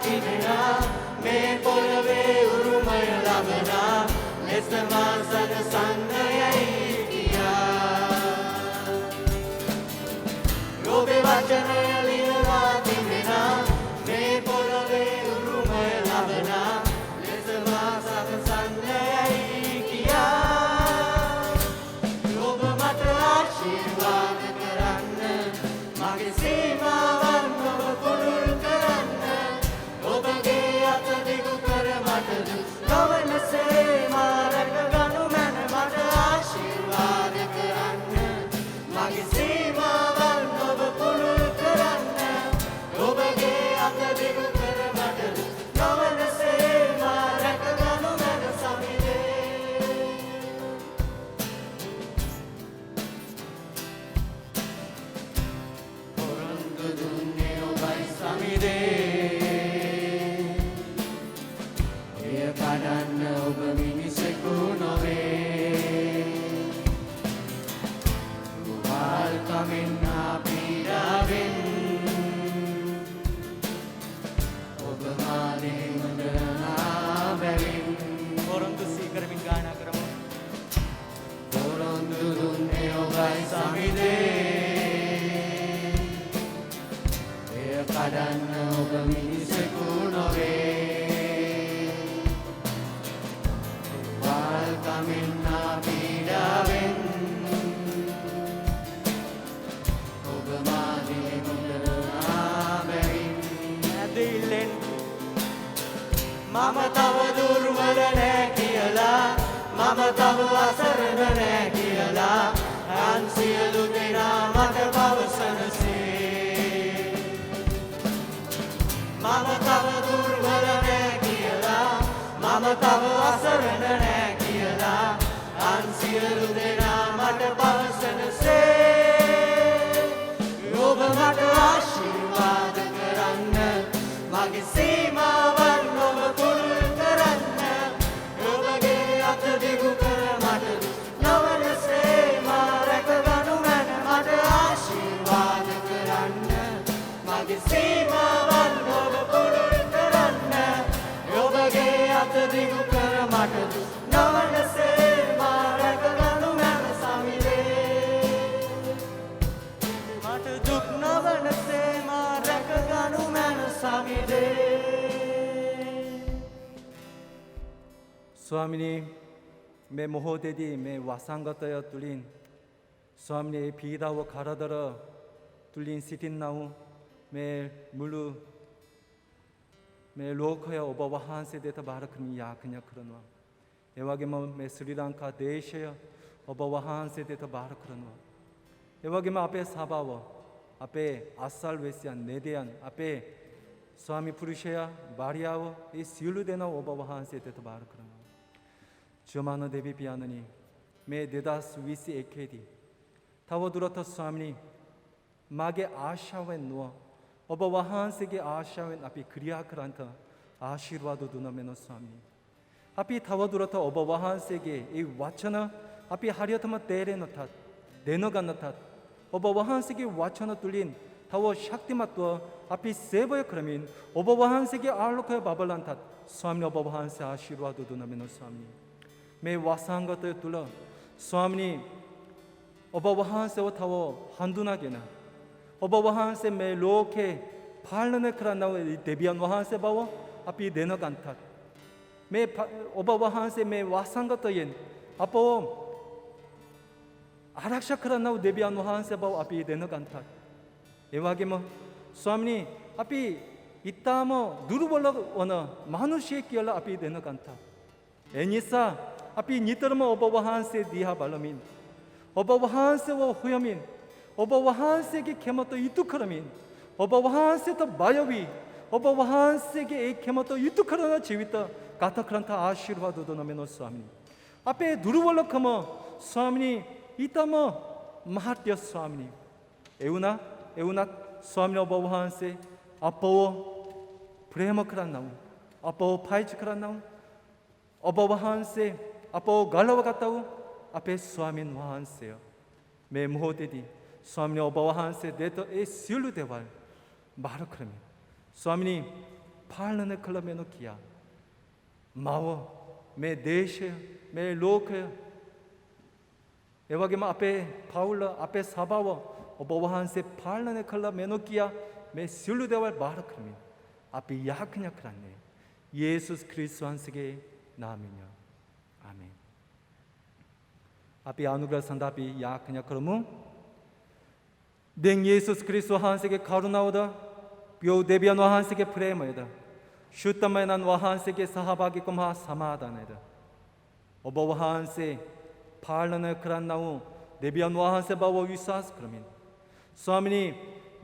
තිබෙනා මේ පොළවේ උරුමය ලබනා ලෙස මා සනසන්නයයි කියා ඔබේ වචනය ලියලා තිබෙනා මේ පොළවේ උරුමය ලබනා ලෙස මා සනසන්නයයි කියා ඔබ මට ආශිර්වාද කරන්න මගේ සීමාවන් ඔබ පුළුල් කරන්න ඔබගේ අත දිගු කර මට නොවනසේ මා රැකගනු මැන මට ආශිර්වාද කරන්න මගේ සීමාවන් ඔබ පුළුල් කරන්න ඔබගේ අත දිගු කර මට නොවනසේ මා රැකගනු මැන සමිදේ පොරොන්දු දුන්නේ ඔබයි සමිදේ එය කඩන්න ඔබ මිනිසෙකු නොවේ වාල්කමින් පීඩාවෙන් ඔබ මානේ මුදනා බැවින් පොරොන්දු සීකරමින් ගායනා කරමු පොරොන්දු දුන්නේ ඔබයි සමිදේ එය කඩන්න ඔබ මිනිසෙකු නොවේ වාල්කමින් පීඩාවෙන් ඔබ මානේ මුදනා බැවින් ඇදිල්ලෙන් මම තව දුර්වල නෑ කියලා මම තව අසරණ නෑ කියලා අන් සියලු දෙනා මට පවසනසේ මම තව දුර්වල නෑ කියලා මම තව අසරණ නෑ කියලා අන් සියලු දෙනා මට පවසනසේ ඔබ මට ආශිර්වාද කරන්න මගේ සීමාවන් ඔබ පුළුල් කරන්න ඔබගේ අත දිගු කර මට නොවනසේ මා රැකගනු මැන මට ආශිර්වාද කරන්න මගේ සීමාවන් ඔබ පුළුල් කරන්න ඔබගේ අත දිගු කර මට නොවනසේ මා රැකගනු මැන සමිදේ මට දුක් නොවනසේ මා රැකගනු මැන සමිදේ ස්වාමිනී මේ මොහොතේදී මේ වසංගතය තුලින් ස්වාමිනී ඒ පීඩාව කරදර තුලින් සිටින්නා වූ මේ මුළු මේ ලෝකය ඔබ වහන්සේ දෙත බාර කරමින් යාඥා කරනවා. ඒ වගේම මේ ශ්‍රී ලංකා දේශය ඔබ වහන්සේ දෙත බාර කරනවා. ඒ වගේම අපේ සභාව අපේ අස්සල්වැසියන් නෙදයන් අපේ ස්වාමි පුරුෂයා භාර්යාව ඒ සියලු දෙනා ඔබ වහන්සේ දෙත බාර කරනවා. 주மான දෙවි පියාණනි මේ 2021දී තවදුරටත් ස්වාමිනී මාගේ ආශාවෙන් නොව ඔබ වහන්සේගේ ආශාවෙන් අපි ක්‍රියා කරන්ට ආශිර්වාද දුනමෙන ස්වාමිනී අපි තවදුරටත් ඔබ වහන්සේගේ ඒ වචන අපි හරියටම තේරෙන්නටත් දැනගන්නටත් ඔබ වහන්සේගේ වචන තුලින් තව ශක්තිමත්ව අපි සේවය කරමින් ඔබ වහන්සේගේ ආලෝකය බබලන්ටත් ස්වාමිනී ඔබ වහන්සේ ආශිර්වාද දුනමෙන ස්වාමිනී මේ වසංගතය තුල ස්වාමිනී ඔබ වහන්සේව තව හඳුනාගෙන ඔබ වහන්සේ මේ ලෝකේ පාලනය කරන්නව දෙවියන් වහන්සේ බව අපි දැනගන්නත් මේ ඔබ වහන්සේ මේ වසංගතයෙන් අපව ආරක්ෂා කරන්නව දෙවියන් වහන්සේ බව අපි දැනගන්නත් ඒ වගේම ස්වාමිනී අපි ඊටම දුර්වල වන මිනිසෙක් කියලා අපි දැනගන්නත් ඒ නිසා අපි නිතරම ඔබ වහන්සේ දිහා බලමින් ඔබ වහන්සේව හොයමින් ඔබ වහන්සේගේ කැමත ඉටු කරමින් ඔබ වහන්සේට බය වී ඔබ වහන්සේගේ ඒ කැමත ඉටු කරන ජීවිත ගත කරන්ට ආශිර්වාද දුනමෙන ස්වාමිනී අපේ දුර්වලකම ස්වාමිනී ඊටම මහත්ය ස්වාමිනී එවුනත් ස්වාමිනී ඔබ වහන්සේ අපව ප්‍රේම කරන්නව අපව පයිච කරන්නව ඔබ වහන්සේ අපව ගලවගතව අපේ ස්වාමීන් වහන්සේ මේ මොහොතේදී ස්වාමිනී ඔබ වහන්සේ දෙත ඒ සියලු දේවල් බාර කරමින් ස්වාමිනී पालने कल में नो किया मावो मैं देश मैं लोक एवं में आपे पाउल आपे 사바워 어버와한세 पालने कल में नो किया मैं सिलु देवर बाहर करमी आपे याक냐 그란네 예수 그리스도 한세게 나면요 아멘 आपे अनुग्रह संदापी याक냐 그러무 댕 예수 그리스도 한세게 가루나오다 bio 데비안 와한세게 프레머에다 슈타마난 와한세게 사하바기 꼼하 사마다네다 어버 와한세 팔르네 크란나우 데비안 와한세 바워 위사스 그러민 स्वामिनी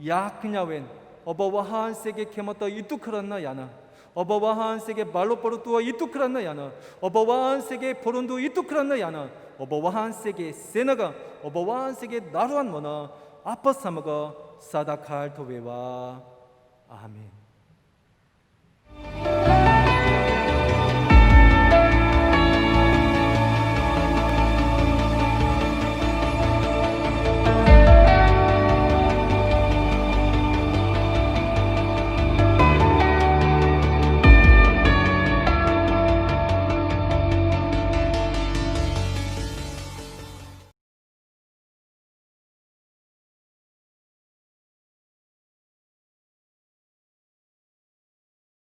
याक냐웬 어버 와한세게 케모터 이뚜크란나 야나 어버 와한세게 발로 포르투어 이뚜크란나 야나 어버 와한세게 포론도 이뚜크란나 야나 어버 와한세게 세나가 어버 와한세게 나루안 모나 아빠 사마가 사다칼 토베와 아멘.